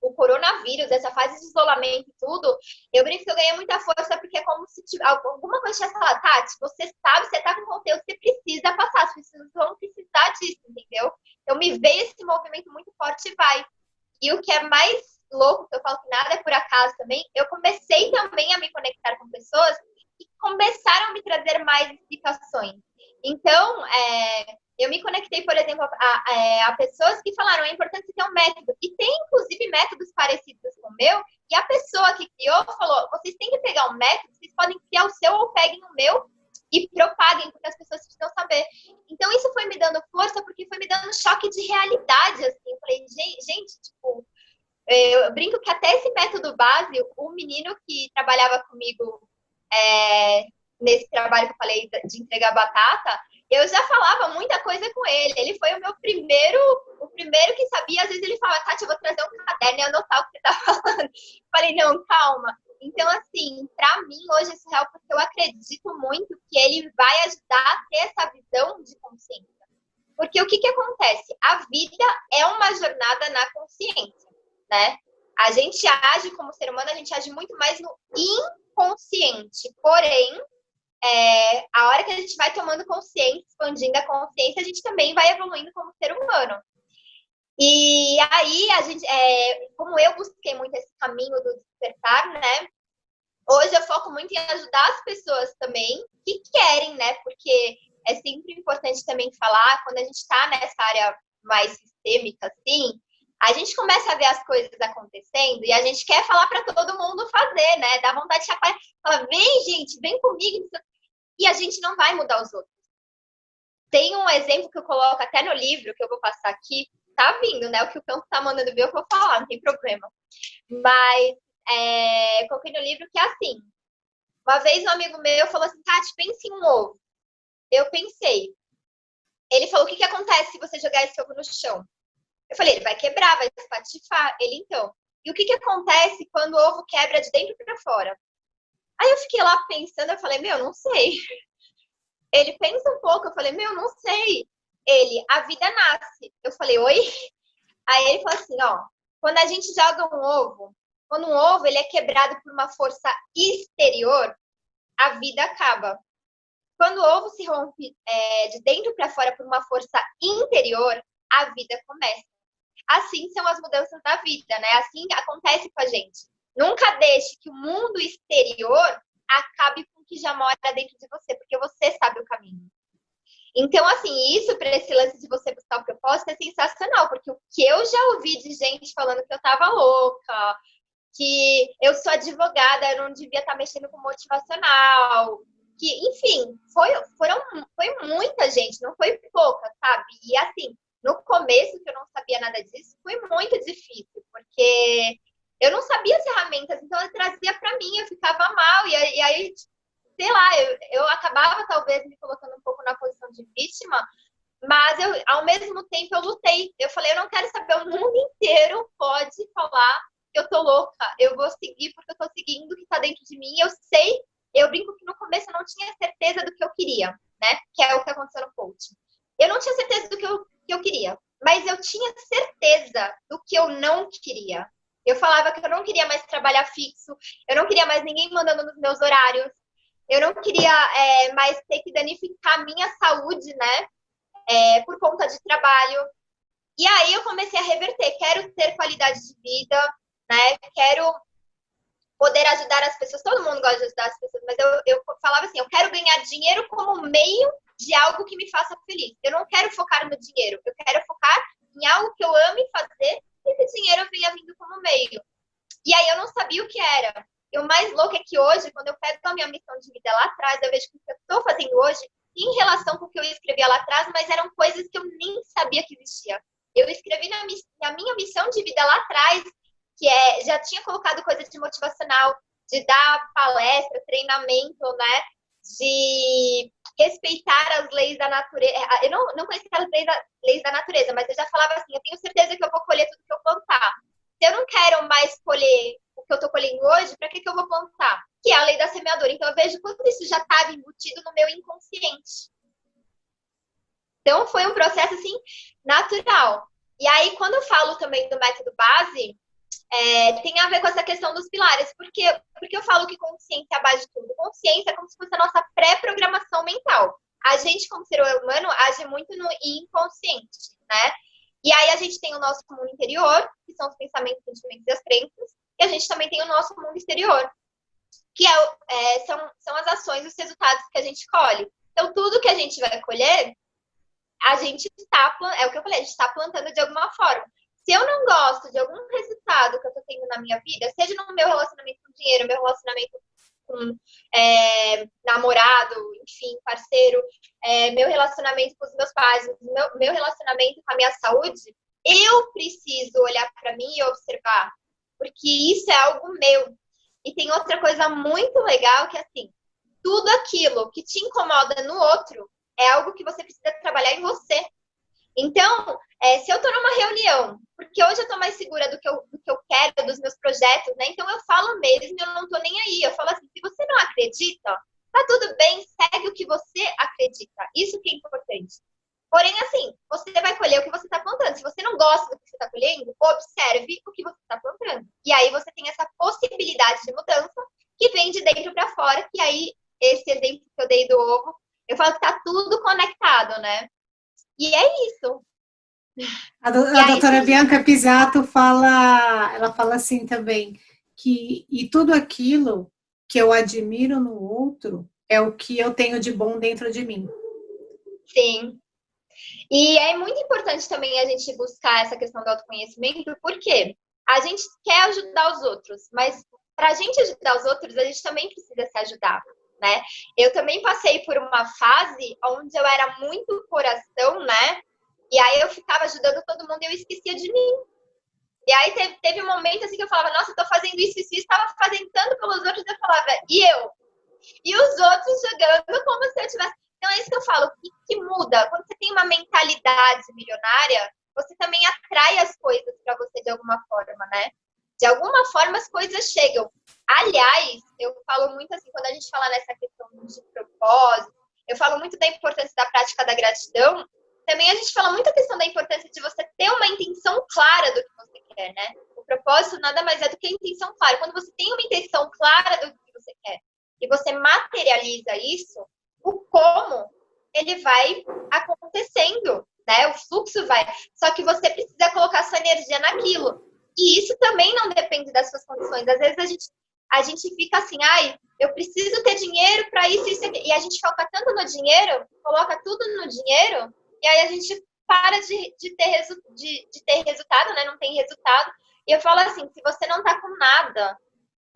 o coronavírus, essa fase de isolamento e tudo, eu brinco que eu ganhei muita força, porque é como se alguma coisa tivesse falado, Tati, você sabe, você tá com conteúdo, você precisa passar, as pessoas vão precisar disso, entendeu? Então me veio esse movimento muito forte e vai. E o que é mais louco, que eu falo que nada é por acaso também, eu comecei também a me conectar com pessoas que começaram a me trazer mais explicações. Então, eu me conectei, por exemplo, a pessoas que falaram é importante ter um método. E tem, inclusive, métodos parecidos com o meu. E a pessoa que criou falou, vocês têm que pegar um método, vocês podem criar o seu ou peguem o meu e propaguem, porque as pessoas precisam saber. Então, isso foi me dando força, porque foi me dando choque de realidade, assim. Eu falei, gente, tipo, eu brinco que até esse método base, o menino que trabalhava comigo nesse trabalho que eu falei de entregar batata, eu já falava muita coisa com ele. Ele foi o primeiro que sabia. Às vezes ele falava, Tati, eu vou trazer um caderno e anotar o que você tá falando. Falei, não, calma. Então, assim, para mim, hoje é surreal, porque eu acredito muito que ele vai ajudar a ter essa visão de consciência. Porque o que acontece? A vida é uma jornada na consciência, né? A gente age como ser humano, a gente age muito mais no inconsciente. Porém, a hora que a gente vai tomando consciência, expandindo a consciência, a gente também vai evoluindo como ser humano. E aí, a gente, como eu busquei muito esse caminho do despertar, né? Hoje eu foco muito em ajudar as pessoas também que querem, né? Porque é sempre importante também falar, quando a gente está nessa área mais sistêmica, assim, a gente começa a ver as coisas acontecendo e a gente quer falar para todo mundo fazer, né? Dá vontade de falar, vem, gente, vem comigo. E a gente não vai mudar os outros. Tem um exemplo que eu coloco até no livro, que eu vou passar aqui. Tá vindo, né? O que o campo tá mandando ver, eu vou falar, não tem problema. Mas coloquei no livro que é assim. Uma vez um amigo meu falou assim, Tati, pense em um ovo. Eu pensei. Ele falou, o que acontece se você jogar esse ovo no chão? Eu falei, ele vai quebrar, vai espatifar. Ele, então. E o que acontece quando o ovo quebra de dentro para fora? Aí eu fiquei lá pensando, eu falei, não sei. Ele, pensa um pouco, eu falei, não sei. Ele, a vida nasce. Eu falei, oi? Aí ele falou assim, ó, quando a gente joga um ovo, quando um ovo ele é quebrado por uma força exterior, a vida acaba. Quando o ovo se rompe de dentro para fora por uma força interior, a vida começa. Assim são as mudanças da vida, né? Assim acontece com a gente. Nunca deixe que o mundo exterior acabe com o que já mora dentro de você, porque você sabe o caminho. Então, assim, isso para esse lance de você buscar o propósito é sensacional, porque o que eu já ouvi de gente falando que eu tava louca, que eu sou advogada, eu não devia estar mexendo com motivacional, que, enfim, foi muita gente, não foi pouca, sabe? E assim, no começo, que eu não sabia nada disso, foi muito difícil, porque eu não sabia as ferramentas, então eu trazia para mim, eu ficava mal, e aí, sei lá, eu acabava talvez me colocando um pouco na posição de vítima, mas ao mesmo tempo eu lutei. Eu falei, eu não quero saber, o mundo inteiro pode falar que eu tô louca, eu vou seguir porque eu tô seguindo o que tá dentro de mim, eu sei, eu brinco que no começo eu não tinha certeza do que eu queria, né? Que é o que aconteceu no coaching. Eu não tinha certeza do que eu queria, mas eu tinha certeza do que eu não queria. Eu falava que eu não queria mais trabalhar fixo, eu não queria mais ninguém mandando nos meus horários, eu não queria mais ter que danificar a minha saúde, né? Por conta de trabalho. E aí eu comecei a reverter. Quero ter qualidade de vida, né? Quero poder ajudar as pessoas. Todo mundo gosta de ajudar as pessoas, mas eu falava assim, eu quero ganhar dinheiro como meio de algo que me faça feliz. Eu não quero focar no dinheiro, eu quero focar em algo que eu ame fazer e esse dinheiro venha vindo como meio. E aí eu não sabia o que era. E o mais louco é que hoje, quando eu pego a minha missão de vida lá atrás, eu vejo que o que eu estou fazendo hoje em relação com o que eu escrevia lá atrás, mas eram coisas que eu nem sabia que existia. Eu escrevi na minha missão de vida lá atrás, que já tinha colocado coisa de motivacional, de dar palestra, treinamento, né? De respeitar as leis da natureza. Eu não conhecia as leis da natureza, mas eu já falava assim, eu tenho certeza que eu vou colher tudo que eu plantar. Se eu não quero mais colher o que eu estou colhendo hoje, para que eu vou plantar? Que é a lei da semeadura. Então, eu vejo quanto isso já estava embutido no meu inconsciente. Então, foi um processo, assim, natural. E aí, quando eu falo também do método base, tem a ver com essa questão dos pilares. Porque eu falo que consciência é a base de tudo. Consciência é como se fosse a nossa pré-programação mental. A gente, como ser humano, age muito no inconsciente, né? E aí a gente tem o nosso mundo interior, que são os pensamentos, sentimentos e as crenças, e a gente também tem o nosso mundo exterior, que são as ações, os resultados que a gente colhe. Então, tudo que a gente vai colher, a gente está, é o que eu falei, a gente está plantando de alguma forma. Se eu não gosto de algum resultado que eu estou tendo na minha vida, seja no meu relacionamento com dinheiro, meu relacionamento com namorado, enfim, parceiro, meu relacionamento com os meus pais, meu relacionamento com a minha saúde, eu preciso olhar para mim e observar, porque isso é algo meu. E tem outra coisa muito legal que, assim, tudo aquilo que te incomoda no outro é algo que você precisa trabalhar em você. Então, se eu estou numa reunião, porque hoje eu estou mais segura do que eu quero, dos meus projetos, né? Então eu falo mesmo, eu não estou nem aí. Eu falo assim, se você não acredita, tá tudo bem, segue o que você acredita. Isso que é importante. Porém, assim, você vai colher o que você está plantando. Se você não gosta do que você está colhendo, observe o que você está plantando. E aí você tem essa possibilidade de mudança que vem de dentro para fora, que aí, esse exemplo que eu dei do ovo, eu falo que tá tudo conectado, né? E é isso. A doutora Bianca Pisato ela fala assim também, e tudo aquilo que eu admiro no outro é o que eu tenho de bom dentro de mim. Sim. E é muito importante também a gente buscar essa questão do autoconhecimento, porque a gente quer ajudar os outros, mas para a gente ajudar os outros, a gente também precisa se ajudar, né? Eu também passei por uma fase onde eu era muito coração, né? E aí eu ficava ajudando todo mundo e eu esquecia de mim. E aí teve um momento assim que eu falava, nossa, eu tô fazendo isso, estava fazendo tanto pelos outros, eu falava, e eu? E os outros jogando como se eu tivesse... Então é isso que eu falo, o que muda? Quando você tem uma mentalidade milionária, você também atrai as coisas para você de alguma forma, né? De alguma forma as coisas chegam. Aliás, eu falo muito assim, quando a gente fala nessa questão de propósito, eu falo muito da importância da prática da gratidão. Também a gente fala muito a questão da importância de você ter uma intenção clara do que você quer, né? O propósito nada mais é do que a intenção clara. Quando você tem uma intenção clara do que você quer e você materializa isso, o como ele vai acontecendo, né? O fluxo vai. Só que você precisa colocar sua energia naquilo. E isso também não depende das suas condições. Às vezes a gente fica assim, ai, eu preciso ter dinheiro para isso, isso aqui. E a gente foca tanto no dinheiro, coloca tudo no dinheiro, e aí a gente para de ter resultado, né? Não tem resultado. E eu falo assim, se você não tá com nada,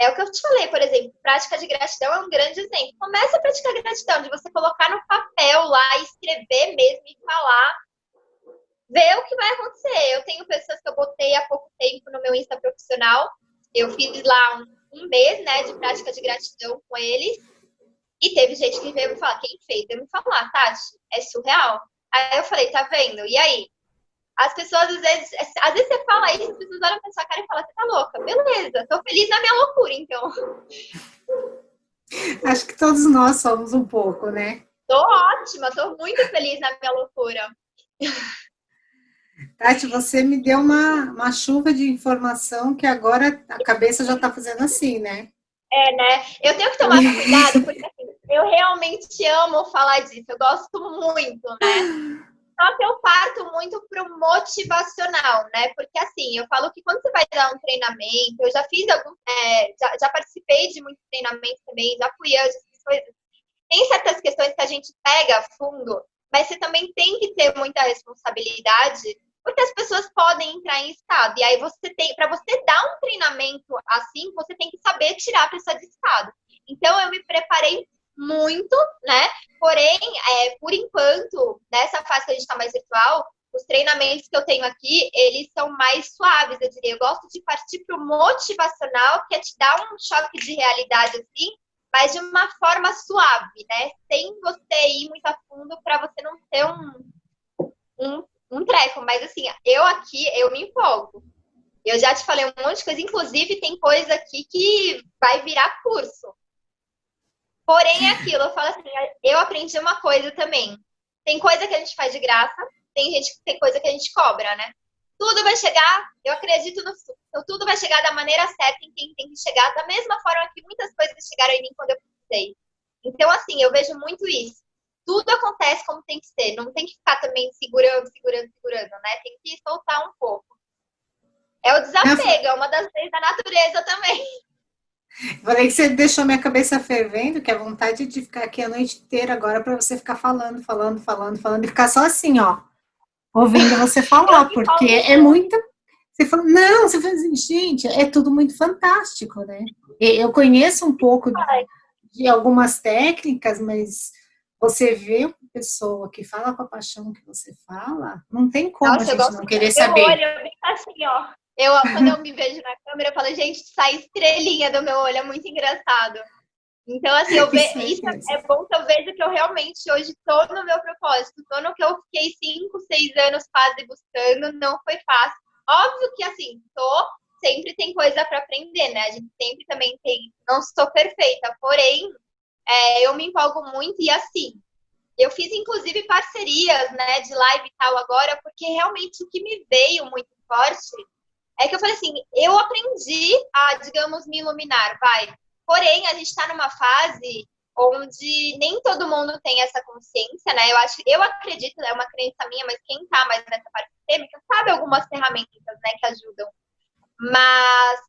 é o que eu te falei, por exemplo, prática de gratidão é um grande exemplo. Comece a praticar gratidão, de você colocar no papel lá, escrever mesmo e falar, ver o que vai acontecer. Eu tenho pessoas que eu botei há pouco tempo no meu Insta profissional, eu fiz lá um mês, né, de prática de gratidão com eles, e teve gente que veio me falar, quem fez? Veio me falar, Tati, é surreal. Aí eu falei, tá vendo? E aí? As pessoas, às vezes você fala isso, as pessoas olham pra sua cara e falam, você tá louca? Beleza, tô feliz na minha loucura, então. Acho que todos nós somos um pouco, né? Tô ótima, tô muito feliz na minha loucura. Tati, você me deu uma chuva de informação que agora a cabeça já tá fazendo assim, né? Né? Eu tenho que tomar cuidado, porque assim, eu realmente amo falar disso, eu gosto muito, né? Só que eu parto muito pro motivacional, né? Porque assim, eu falo que quando você vai dar um treinamento, eu já fiz já participei de muitos treinamentos também, já fui antes, essas coisas. tem certas questões que a gente pega a fundo, mas você também tem que ter muita responsabilidade, porque as pessoas podem entrar em estado. E aí você tem, para você dar um treinamento assim, você tem que saber tirar a pessoa de estado. Então eu me preparei muito, né? Porém, por enquanto, nessa fase que a gente está mais virtual, os treinamentos que eu tenho aqui, eles são mais suaves, eu diria. Eu gosto de partir para o motivacional, que é te dar um choque de realidade assim, mas de uma forma suave, né? Sem você ir muito a fundo para você não ter um treco. Mas assim, eu me empolgo. Eu já te falei um monte de coisa, inclusive tem coisa aqui que vai virar curso. Porém, é aquilo, eu falo assim, eu aprendi uma coisa também. Tem coisa que a gente faz de graça, tem coisa que a gente cobra, né? Tudo vai chegar, eu acredito no futuro. Então, tudo vai chegar da maneira certa em quem tem que chegar, da mesma forma que muitas coisas chegaram em mim quando eu precisei. Então, assim, eu vejo muito isso. Tudo acontece como tem que ser. Não tem que ficar também segurando, né? Tem que soltar um pouco. É o desapego, é uma das leis da natureza também. Falei que você deixou minha cabeça fervendo, que é a vontade de ficar aqui a noite inteira agora para você ficar falando e ficar só assim, ó, ouvindo você falar, porque é muita. Você falou, não, você fala assim, gente, é tudo muito fantástico, né? Eu conheço um pouco de algumas técnicas, mas você vê uma pessoa que fala com a paixão que você fala, não tem como a gente não querer saber. Meu olho é assim, ó. Quando eu me vejo na câmera, eu falo, gente, sai estrelinha do meu olho, é muito engraçado. Então, assim, isso é bom que eu vejo que eu realmente hoje tô no meu propósito, tô no que eu fiquei 5, 6 anos quase buscando, não foi fácil. Óbvio que, assim, sempre tem coisa para aprender, né? A gente sempre também tem, não sou perfeita, porém, eu me empolgo muito e, assim, eu fiz, inclusive, parcerias, né, de live e tal agora, porque realmente o que me veio muito forte é que eu falei assim, eu aprendi a, digamos, me iluminar, vai. Porém, a gente está numa fase onde nem todo mundo tem essa consciência, né? Eu acredito, é uma crença minha, mas quem está mais nessa parte sistêmica sabe algumas ferramentas, né, que ajudam. Mas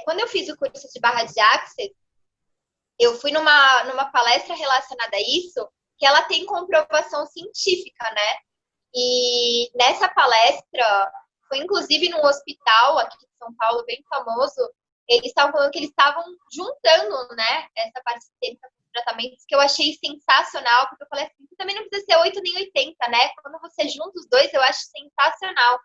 quando eu fiz o curso de barra de Access, eu fui numa palestra relacionada a isso, que ela tem comprovação científica, né? E nessa palestra, foi inclusive num hospital aqui de São Paulo, bem famoso, eles estavam falando que eles estavam juntando, né, essa parte sistêmica com tratamentos, que eu achei sensacional, porque eu falei assim, também não precisa ser 8 nem 80, né? Quando você junta os dois, eu acho sensacional.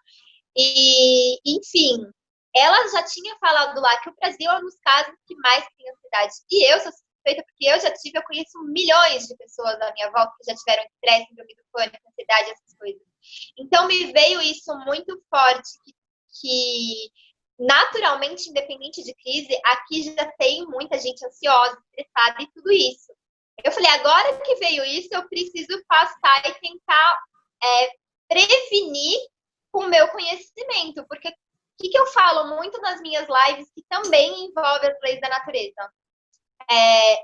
E, enfim, ela já tinha falado lá que o Brasil é um dos casos que mais tem ansiedade. E eu sou suspeita porque eu conheço milhões de pessoas à minha volta que já tiveram estresse, síndrome do pânico, ansiedade, essas coisas. Então, me veio isso muito forte, que naturalmente, independente de crise, aqui já tem muita gente ansiosa, estressada e tudo isso. Eu falei, agora que veio isso, eu preciso passar e tentar prevenir com o meu conhecimento, porque o que eu falo muito nas minhas lives, que também envolve as leis da natureza.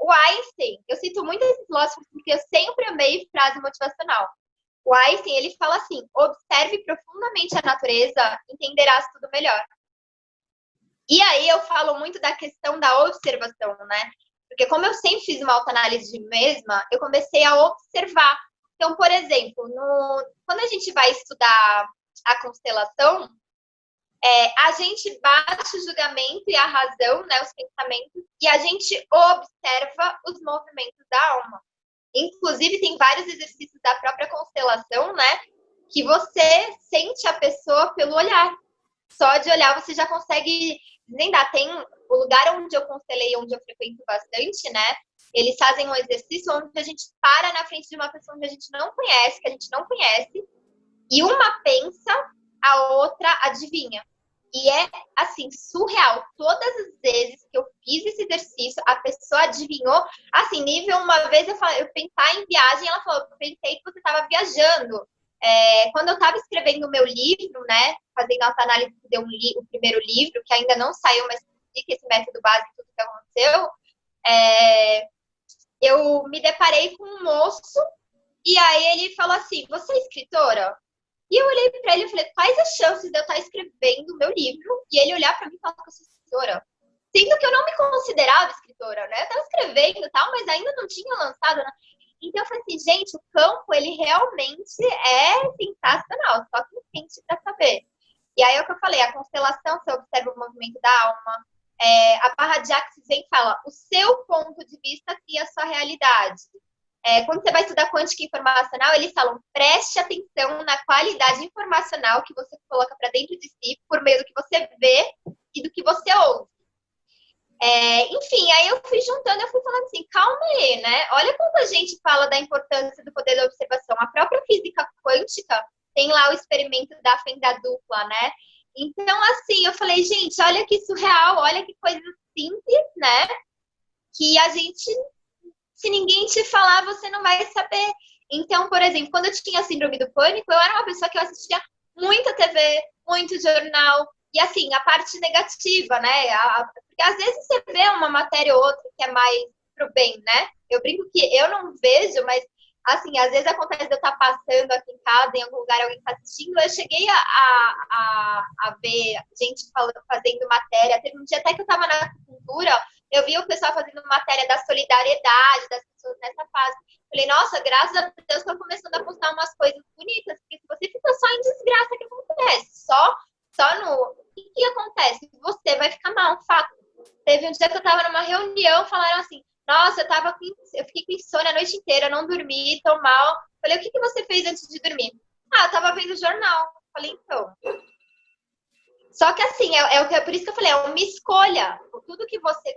O Einstein, eu cito muito esses filósofos porque eu sempre amei frase motivacional. O Einstein, ele fala assim, observe profundamente a natureza, entenderás tudo melhor. E aí eu falo muito da questão da observação, né? Porque como eu sempre fiz uma autoanálise de mim mesma, eu comecei a observar. Então, por exemplo, quando a gente vai estudar a constelação, a gente bate o julgamento e a razão, né, os pensamentos, e a gente observa os movimentos da alma. Inclusive, tem vários exercícios da própria constelação, né, que você sente a pessoa pelo olhar. Só de olhar você já consegue desvendar. Tem o lugar onde eu constelei, onde eu frequento bastante, né, eles fazem um exercício onde a gente para na frente de uma pessoa que a gente não conhece, e uma pensa, a outra adivinha. E é, assim, surreal. Todas as vezes que eu fiz esse exercício, a pessoa adivinhou. Assim, nível, uma vez eu pensar em viagem, ela falou, eu pensei que você estava viajando. Quando eu estava escrevendo o meu livro, né, fazendo a análise o primeiro livro, que ainda não saiu, mas explica esse método básico, tudo que aconteceu, eu me deparei com um moço, e aí ele falou assim, você é escritora? E eu olhei para ele e falei, quais as chances de eu estar escrevendo o meu livro e ele olhar para mim e falar que eu sou escritora? Sendo que eu não me considerava escritora, né? Eu estava escrevendo e tal, mas ainda não tinha lançado, né? Então eu falei assim, gente, o campo, ele realmente é sensacional, só quem sente para saber. E aí é o que eu falei, a constelação, você observa o movimento da alma, a barra de Axis vem e fala, o seu ponto de vista cria a sua realidade. Quando você vai estudar quântica informacional, eles falam, preste atenção na qualidade informacional que você coloca para dentro de si, por meio do que você vê e do que você ouve. Enfim, aí eu fui juntando, eu fui falando assim, calma aí, né? Olha quando a gente fala da importância do poder da observação. A própria física quântica tem lá o experimento da fenda dupla, né? Então, assim, eu falei, gente, olha que surreal, olha que coisa simples, né? Que a gente, se ninguém te falar, você não vai saber. Então, por exemplo, quando eu tinha síndrome do pânico, eu era uma pessoa que eu assistia muita TV, muito jornal, e assim, a parte negativa, né? Porque às vezes você vê uma matéria ou outra que é mais pro bem, né? Eu brinco que eu não vejo, mas assim, às vezes acontece de eu estar passando aqui em casa, em algum lugar, alguém está assistindo, eu cheguei a ver gente fazendo matéria. Teve um dia até que eu estava na acupuntura, eu vi o pessoal fazendo matéria da solidariedade das pessoas nessa fase. Falei, nossa, graças a Deus estão começando a postar umas coisas bonitas, porque se você fica só em desgraça, o que acontece? Só no... O que acontece? Você vai ficar mal, fato. Teve um dia que eu tava numa reunião, falaram assim, nossa, eu fiquei com insônia a noite inteira, não dormi, tô mal. Falei, o que você fez antes de dormir? Ah, eu tava vendo o jornal. Falei, então. Só que assim, por isso que eu falei, é uma escolha. Tudo que você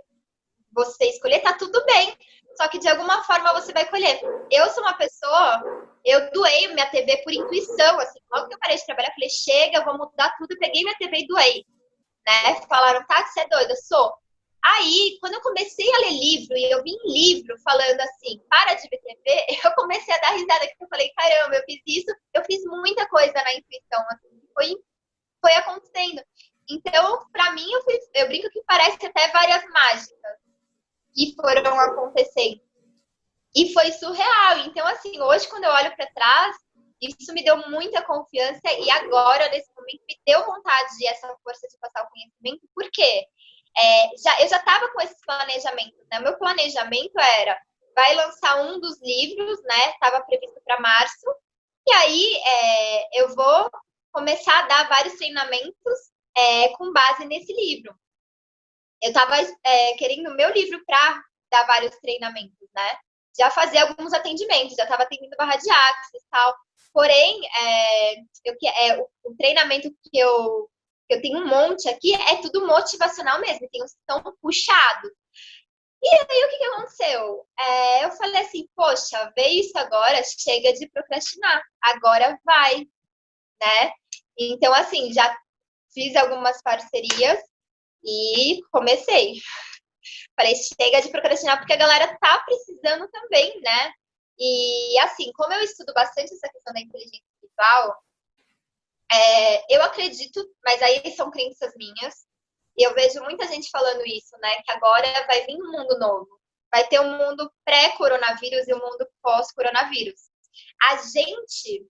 escolher, tá tudo bem. Só que de alguma forma você vai colher. Eu sou uma pessoa, eu doei minha TV por intuição, assim. Logo que eu parei de trabalhar, eu falei, chega, eu vou mudar tudo. Eu peguei minha TV e doei. Né? Falaram, tá, você é doida? Eu sou. Aí, quando eu comecei a ler livro, e eu vi em livro falando assim, para de ver TV, eu comecei a dar risada, porque eu falei, caramba, eu fiz isso, eu fiz muita coisa na intuição, assim, foi acontecendo. Então, pra mim, eu brinco que parece até várias mágicas que foram acontecendo. E foi surreal. Então, assim, hoje, quando eu olho para trás, isso me deu muita confiança e agora, nesse momento, me deu vontade de essa força de passar o conhecimento. Por quê? Eu já estava com esses planejamentos, né? Meu planejamento era, vai lançar um dos livros, né? Estava previsto para março. E aí, eu vou começar a dar vários treinamentos com base nesse livro. Eu estava querendo o meu livro para dar vários treinamentos, né? Já fazia alguns atendimentos, já estava atendendo barra de axis e tal. Porém, o treinamento que eu tenho um monte aqui é tudo motivacional mesmo, tem uns que estão puxados. E aí, o que aconteceu? Eu falei assim, poxa, veio isso agora, chega de procrastinar, agora vai, né? Então, assim, já fiz algumas parcerias e comecei. Falei, chega de procrastinar, porque a galera tá precisando também, né? E assim, como eu estudo bastante essa questão da inteligência espiritual, eu acredito, mas aí são crenças minhas, e eu vejo muita gente falando isso, né? Que agora vai vir um mundo novo. Vai ter um mundo pré-coronavírus e um mundo pós-coronavírus. A gente,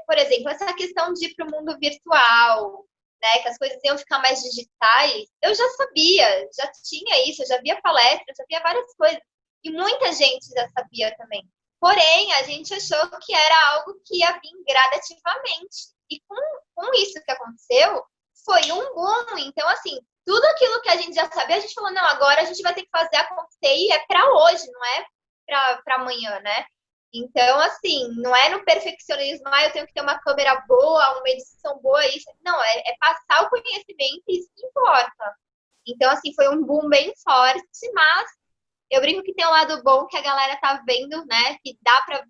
por exemplo, essa questão de ir para o mundo virtual, né, que as coisas iam ficar mais digitais, eu já sabia, já tinha isso, eu já via palestras, já via várias coisas. E muita gente já sabia também. Porém, a gente achou que era algo que ia vir gradativamente. E com isso que aconteceu, foi um boom. Então, assim, tudo aquilo que a gente já sabia, a gente falou, não, agora a gente vai ter que fazer acontecer e é para hoje, não é para amanhã, né? Então, assim, não é no perfeccionismo, eu tenho que ter uma câmera boa, uma edição boa, isso. Não, é passar o conhecimento e isso que importa. Então, assim, foi um boom bem forte, mas eu brinco que tem um lado bom que a galera tá vendo, né? Que dá para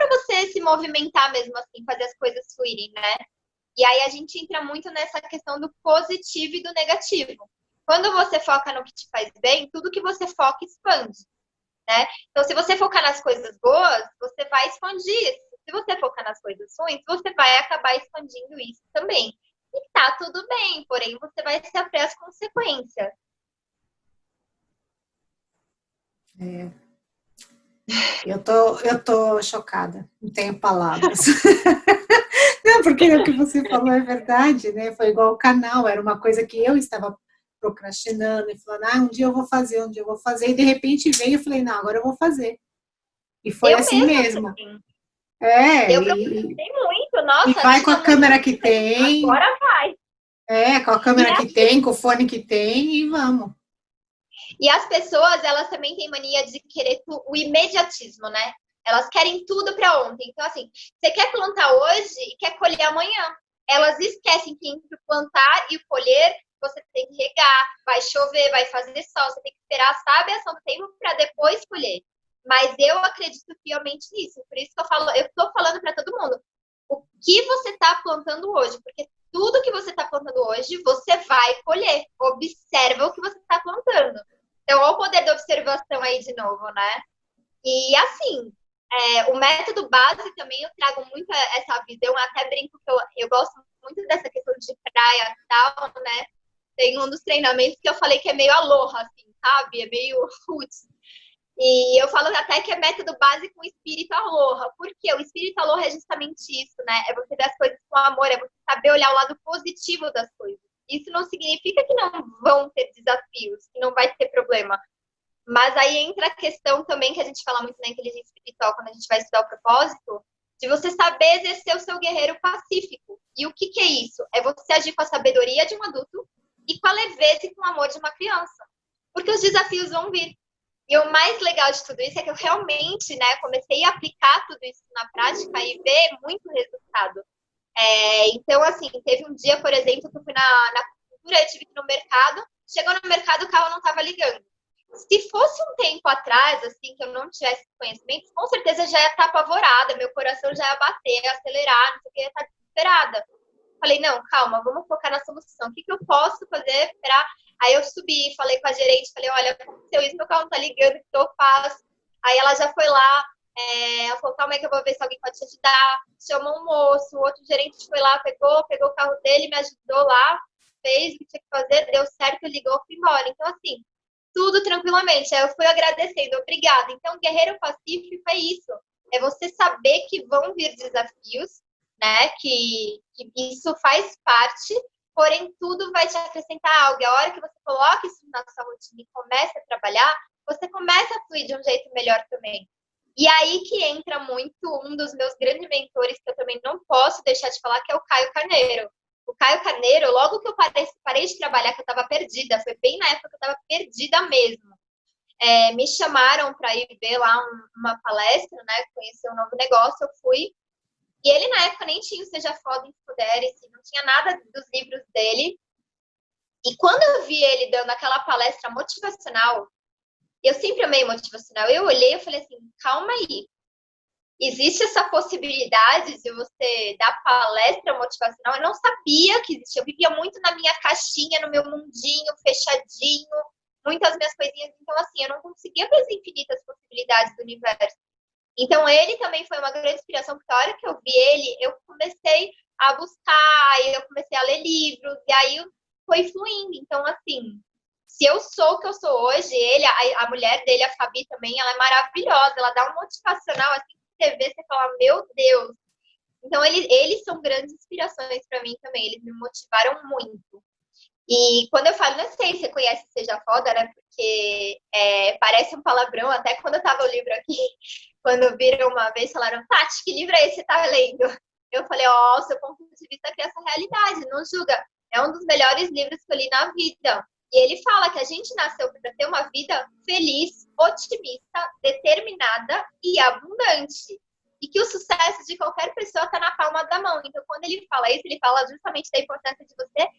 você se movimentar mesmo assim, fazer as coisas fluírem, né? E aí a gente entra muito nessa questão do positivo e do negativo. Quando você foca no que te faz bem, tudo que você foca expande. Né? Então, se você focar nas coisas boas, você vai expandir isso. Se você focar nas coisas ruins, você vai acabar expandindo isso também. E tá tudo bem, porém você vai sofrer as consequências. Eu tô chocada, não tenho palavras. Não, Porque o que você falou é verdade, né? Foi igual o canal, era uma coisa que eu estava procrastinando e falando, um dia eu vou fazer, um dia eu vou fazer, e de repente veio e falei, não, agora eu vou fazer. E foi Eu assim mesma, mesmo. assim, É, eu procrastinei muito, e nossa, vai com tinha a muita câmera coisa que pra fazer, tem, agora vai. com a E câmera que tem, com o fone que tem, e vamos. E as pessoas, elas também têm mania de querer o imediatismo, né? Elas querem tudo para ontem. Então, assim, você quer plantar hoje e quer colher amanhã. Elas esquecem que entre o plantar e o colher, você tem que regar, vai chover, vai fazer sol, você tem que esperar, sabe, a ação do tempo para depois colher. Mas eu acredito fielmente nisso. Por isso que eu estou falando para todo mundo. O que você está plantando hoje? Porque tudo que você está plantando hoje, você vai colher. Observa o que você está plantando. Então, olha o poder da observação aí de novo, né? E assim, o método base também eu trago muito essa visão, eu até brinco que eu gosto muito dessa questão de praia e tal, né? Tem um dos treinamentos que eu falei que é meio aloha, assim, sabe? É meio roots. E eu falo até que é método base com espírito aloha. Por quê? O espírito aloha é justamente isso, né? É você ver as coisas com amor, é você saber olhar o lado positivo das coisas. Isso não significa que não vão ter desafios, que não vai ter problema. Mas aí entra a questão também que a gente fala muito na inteligência espiritual, quando a gente vai estudar o propósito, de você saber exercer o seu guerreiro pacífico. E o que é isso? É você agir com a sabedoria de um adulto e com a leveza e com o amor de uma criança. Porque os desafios vão vir. E o mais legal de tudo isso é que eu realmente, né, comecei a aplicar tudo isso na prática e ver muito resultado. Então, assim, teve um dia, por exemplo, que eu fui na cultura, eu tive que ir no mercado, chegou no mercado, o carro não estava ligando. Se fosse um tempo atrás, assim, que eu não tivesse conhecimento, com certeza já ia estar apavorada, meu coração já ia bater, ia acelerar, não sei o que, ia estar desesperada. Falei, não, calma, vamos focar na solução. O que eu posso fazer para... Aí eu subi, falei com a gerente, falei, olha, aconteceu isso, meu carro não tá ligando, o que eu faço? Aí ela já foi lá, ela falou, calma aí que eu vou ver se alguém pode te ajudar. Chamou um moço, o outro gerente foi lá, pegou o carro dele, me ajudou lá, fez o que tinha que fazer, deu certo, ligou, fui embora. Então, assim, tudo tranquilamente. Aí eu fui agradecendo, obrigada. Então, guerreiro pacífico é isso. É você saber que vão vir desafios, né? Que isso faz parte, porém tudo vai te acrescentar algo. E a hora que você coloca isso na sua rotina e começa a trabalhar, você começa a fluir de um jeito melhor também. E aí que entra muito um dos meus grandes mentores, que eu também não posso deixar de falar, que é o Caio Carneiro. O Caio Carneiro, logo que eu parei de trabalhar, que eu estava perdida, foi bem na época que eu estava perdida mesmo. Me chamaram para ir ver lá uma palestra, né? Conhecer um novo negócio, eu fui. E ele, na época, nem tinha o Seja Foda em Empodere, assim, não tinha nada dos livros dele. E quando eu vi ele dando aquela palestra motivacional, eu sempre amei motivacional, eu olhei e falei assim, calma aí, existe essa possibilidade de você dar palestra motivacional? Eu não sabia que existia. Eu vivia muito na minha caixinha, no meu mundinho, fechadinho, muitas minhas coisinhas. Então, assim, eu não conseguia ver as infinitas possibilidades do universo. Então, ele também foi uma grande inspiração, porque a hora que eu vi ele, eu comecei a buscar, aí eu comecei a ler livros, e aí foi fluindo. Então, assim, se eu sou o que eu sou hoje, ele, a mulher dele, a Fabi também, ela é maravilhosa, ela dá um motivacional, assim, você vê, você fala, meu Deus. Então, eles são grandes inspirações para mim também, eles me motivaram muito. E quando eu falo, não sei se você conhece Seja Foda, né? Porque parece um palavrão, até quando eu tava o livro aqui, quando viram uma vez, falaram, Tati, que livro é esse que você tá lendo? Eu falei, ó, seu ponto de vista cria essa realidade, não julga. É um dos melhores livros que eu li na vida. E ele fala que a gente nasceu para ter uma vida feliz, otimista, determinada e abundante. E que o sucesso de qualquer pessoa está na palma da mão. Então, quando ele fala isso, ele fala justamente da importância de você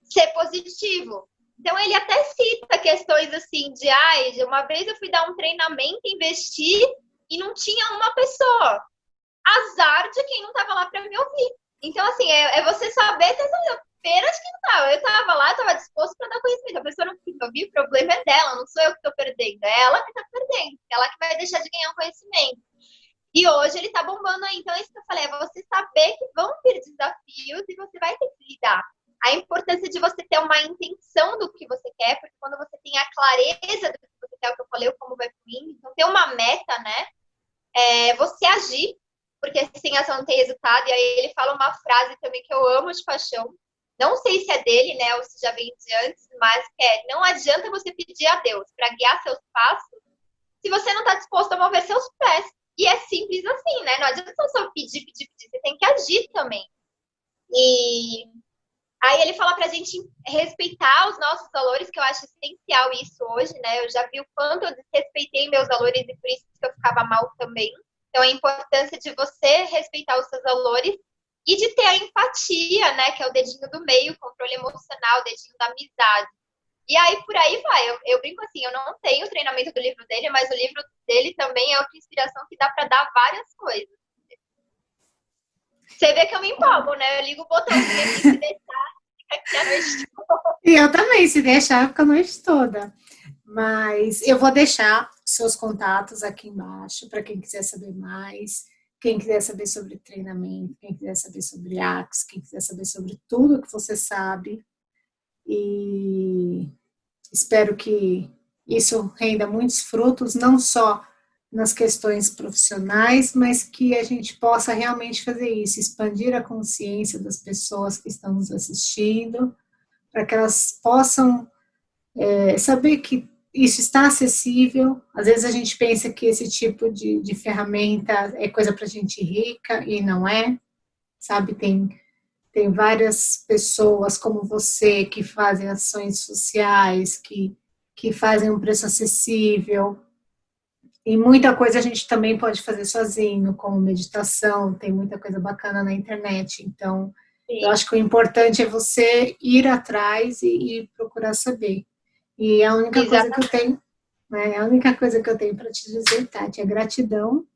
ser positivo. Então, ele até cita questões assim de, uma vez eu fui dar um treinamento, investir e não tinha uma pessoa. Azar de quem não estava lá para me ouvir. Então, assim, é você saber ter essa apenas que não estava. Eu estava lá, estava disposto para dar conhecimento. A pessoa não quis ouvir, o problema é dela, não sou eu que estou perdendo, é ela que está perdendo, ela que vai deixar de ganhar um conhecimento. E hoje ele está bombando aí. Então, é isso que eu falei, é você saber que vão vir desafios e você vai ter que lidar. A importância de você ter uma intenção do que você quer, porque quando você tem a clareza do que você quer, o que eu falei, como vai fluindo, então ter uma meta, né? Você agir. porque sem ação não tem resultado. E aí ele fala uma frase também que eu amo de paixão. Não sei se é dele, né, ou se já vem de antes, mas que é: não adianta você pedir a Deus para guiar seus passos se você não está disposto a mover seus pés. E é simples assim, né? Não adianta só pedir, pedir, pedir. Você tem que agir também. E aí ele fala pra gente respeitar os nossos valores, que eu acho essencial isso hoje, né? Eu já vi o quanto eu desrespeitei meus valores e por isso que eu ficava mal também. Então, a importância de você respeitar os seus valores e de ter a empatia, né? Que é o dedinho do meio, o controle emocional, o dedinho da amizade. E aí, por aí vai. Eu brinco assim, eu não tenho o treinamento do livro dele, mas o livro dele também é outra inspiração que dá para dar várias coisas. Você vê que eu me empolgo, né? Eu ligo o botãozinho aqui, se deixar, fica aqui a noite toda. E eu também, se deixar, fica a noite toda. Mas eu vou deixar seus contatos aqui embaixo para quem quiser saber mais, quem quiser saber sobre treinamento, quem quiser saber sobre Axe, quem quiser saber sobre tudo que você sabe. E espero que isso renda muitos frutos, não só nas questões profissionais, mas que a gente possa realmente fazer isso, expandir a consciência das pessoas que estão nos assistindo, para que elas possam saber que isso está acessível. Às vezes a gente pensa que esse tipo de ferramenta é coisa para gente rica, e não é, sabe? Tem várias pessoas como você que fazem ações sociais, que fazem um preço acessível, e muita coisa a gente também pode fazer sozinho, como meditação, tem muita coisa bacana na internet. Então, eu Sim, acho que o importante é você ir atrás e procurar saber. E a única coisa que eu exatamente. tenho, né, a única coisa que eu tenho para te dizer, Tati, é gratidão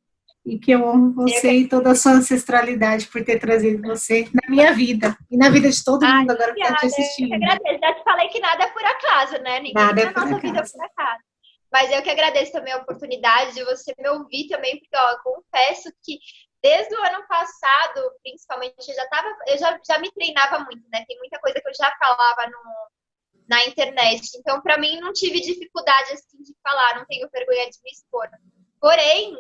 e que eu amo Eu que você e toda a sua ancestralidade por ter trazido você na minha vida e na vida de todo Ai, mundo agora que está te obrigada. Eu que assistindo. agradeço. Já te falei que nada é por acaso, né? Ninguém Nada é na por nossa vida é acaso. por acaso. Mas eu que agradeço também a oportunidade de você me ouvir também, porque ó, eu confesso que desde o ano passado, principalmente, eu já me treinava muito, né? Tem muita coisa que eu já falava na internet. Então, para mim, não tive dificuldade assim de falar, não tenho vergonha de me expor. Porém,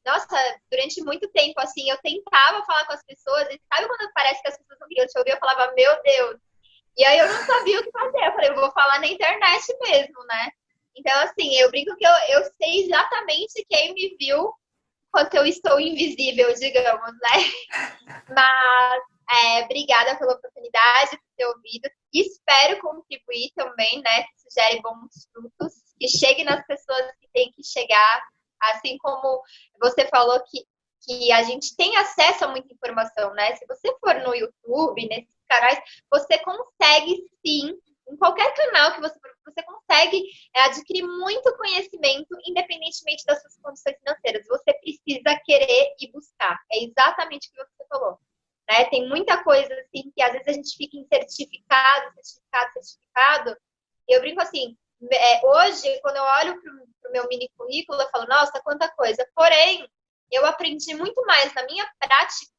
nossa, durante muito tempo, assim, eu tentava falar com as pessoas, e sabe quando parece que as pessoas não queriam te ouvir? Eu falava, meu Deus. E aí eu não sabia o que fazer. Eu falei, eu vou falar na internet mesmo, né? Então, assim, eu brinco que eu sei exatamente quem me viu quando eu estou invisível, digamos, né? Mas obrigada pela oportunidade, por ter ouvido. Espero contribuir também, né? Que isso gere bons frutos, que chegue nas pessoas que tem que chegar. Assim como você falou que a gente tem acesso a muita informação, né? Se você for no YouTube, nesses canais, você consegue sim, em qualquer canal que você consegue adquirir muito conhecimento, independentemente das suas condições financeiras. Você precisa querer e buscar. É exatamente o que você falou. Né? Tem muita coisa assim que às vezes a gente fica em certificado. Eu brinco assim, hoje, quando eu olho para o meu mini currículo, eu falo, nossa, quanta coisa. Porém, eu aprendi muito mais na minha prática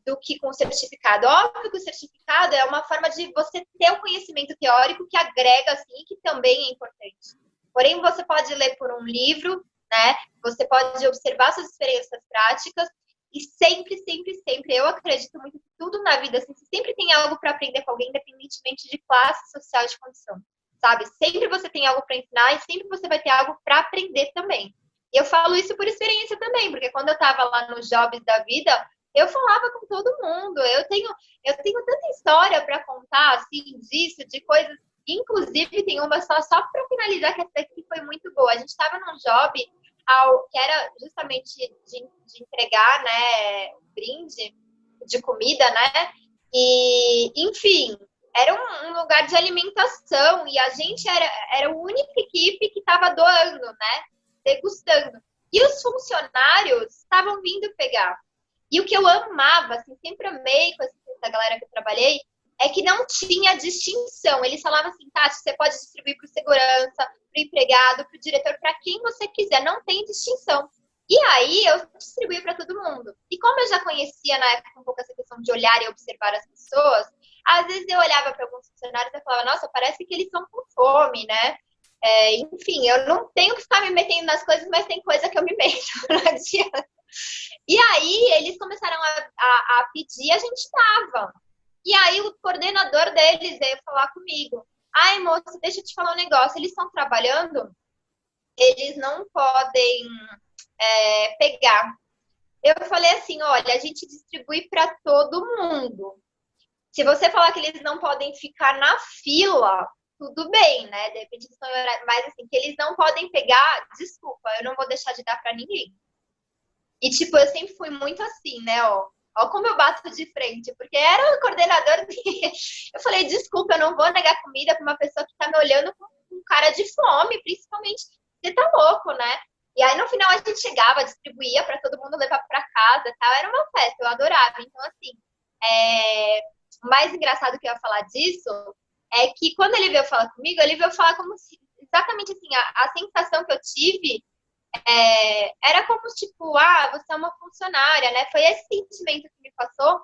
do que com o certificado. Óbvio que o certificado é uma forma de você ter um conhecimento teórico que agrega, assim, que também é importante. Porém, você pode ler por um livro, né? Você pode observar suas experiências práticas e sempre, sempre, sempre, eu acredito muito que tudo na vida, assim, você sempre tem algo para aprender com alguém, independentemente de classe social, de condição, sabe? Sempre você tem algo para ensinar e sempre você vai ter algo para aprender também. E eu falo isso por experiência também, porque quando eu estava lá nos jobs da vida, eu falava com todo mundo. Eu tenho tanta história para contar, assim, disso, de coisas. Inclusive, tem uma só para finalizar, que essa daqui foi muito boa. A gente estava num job que era justamente de entregar, né, brinde de comida, né? E, enfim, era um lugar de alimentação e a gente era a única equipe que estava doando, né? Degustando. E os funcionários estavam vindo pegar. E o que eu amava, assim, sempre amei com essa galera que eu trabalhei, é que não tinha distinção. Eles falavam assim, Tati, você pode distribuir para o segurança, para o empregado, para o diretor, para quem você quiser, não tem distinção. E aí eu distribuí para todo mundo. E como eu já conhecia na época um pouco essa questão de olhar e observar as pessoas, às vezes eu olhava para alguns funcionários e falava, nossa, parece que eles estão com fome, né? Enfim, eu não tenho que ficar me metendo nas coisas, mas tem coisa que eu me meto, não adianta. E aí eles começaram a pedir, a gente dava. E aí o coordenador deles veio falar comigo. Ai, moça, deixa eu te falar um negócio. Eles estão trabalhando, eles não podem pegar. Eu falei assim, olha, a gente distribui para todo mundo. Se você falar que eles não podem ficar na fila, tudo bem, né? De repente eles estão em horário, mas assim, que eles não podem pegar, desculpa, eu não vou deixar de dar para ninguém. E tipo, eu sempre fui muito assim, né, ó como eu bato de frente, porque era o coordenador dele. Eu falei, desculpa, eu não vou negar comida para uma pessoa que tá me olhando com cara de fome, principalmente, você tá louco, né? E aí no final a gente chegava, distribuía para todo mundo levar para casa, tal, era uma festa, eu adorava. Então assim, o mais engraçado que eu ia falar disso é que quando ele veio falar comigo, ele veio falar como se, exatamente assim, a sensação que eu tive era como tipo, você é uma funcionária, né? Foi esse sentimento que me passou.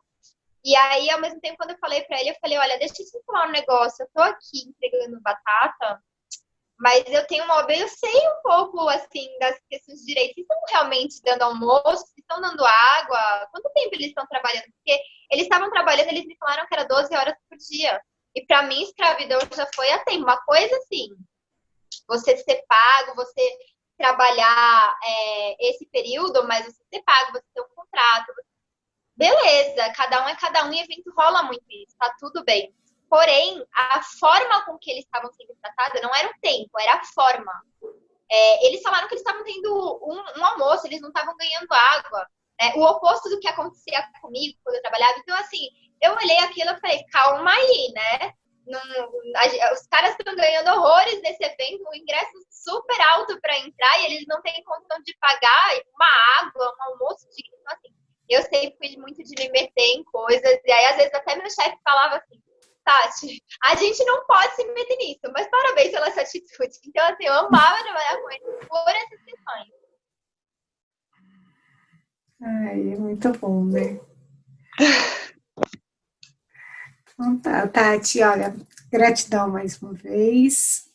E aí, ao mesmo tempo, quando eu falei pra ele, eu falei, olha, deixa eu te falar um negócio, eu tô aqui entregando batata, mas eu tenho eu sei um pouco, assim, das questões de direito. Vocês estão realmente dando almoço? Vocês estão dando água? Quanto tempo eles estão trabalhando? Porque eles estavam trabalhando, eles me falaram que era 12 horas por dia. E pra mim, escravidão já foi a tempo. Uma coisa assim, você ser pago, você trabalhar esse período, mas você ser pago, você ter um contrato. Beleza, cada um é cada um e evento rola muito isso, tá tudo bem. Porém, a forma com que eles estavam sendo tratados não era o tempo, era a forma. Eles falaram que eles estavam tendo um almoço, eles não estavam ganhando água. O oposto do que acontecia comigo quando eu trabalhava. Então, assim, eu olhei aquilo e falei, calma aí, né? Os caras estão ganhando horrores nesse evento, um ingresso super alto para entrar e eles não têm condição de pagar uma água, um almoço digno. Então, assim, eu sempre fui muito de me meter em coisas, e aí às vezes até meu chefe falava assim, Tati, a gente não pode se meter nisso, mas parabéns pela essa atitude. Então, assim, eu amava trabalhar com ele por essas questões. Ai, é muito bom, né? Então tá, Tati, olha, gratidão mais uma vez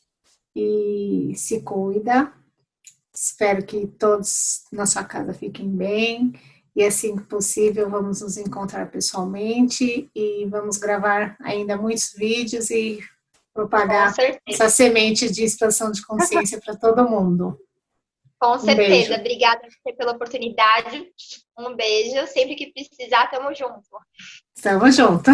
e se cuida. Espero que todos na sua casa fiquem bem e assim que possível vamos nos encontrar pessoalmente e vamos gravar ainda muitos vídeos e propagar essa semente de expansão de consciência para todo mundo. Com certeza. Obrigada pela oportunidade. Um beijo. Sempre que precisar, tamo junto. Tamo junto.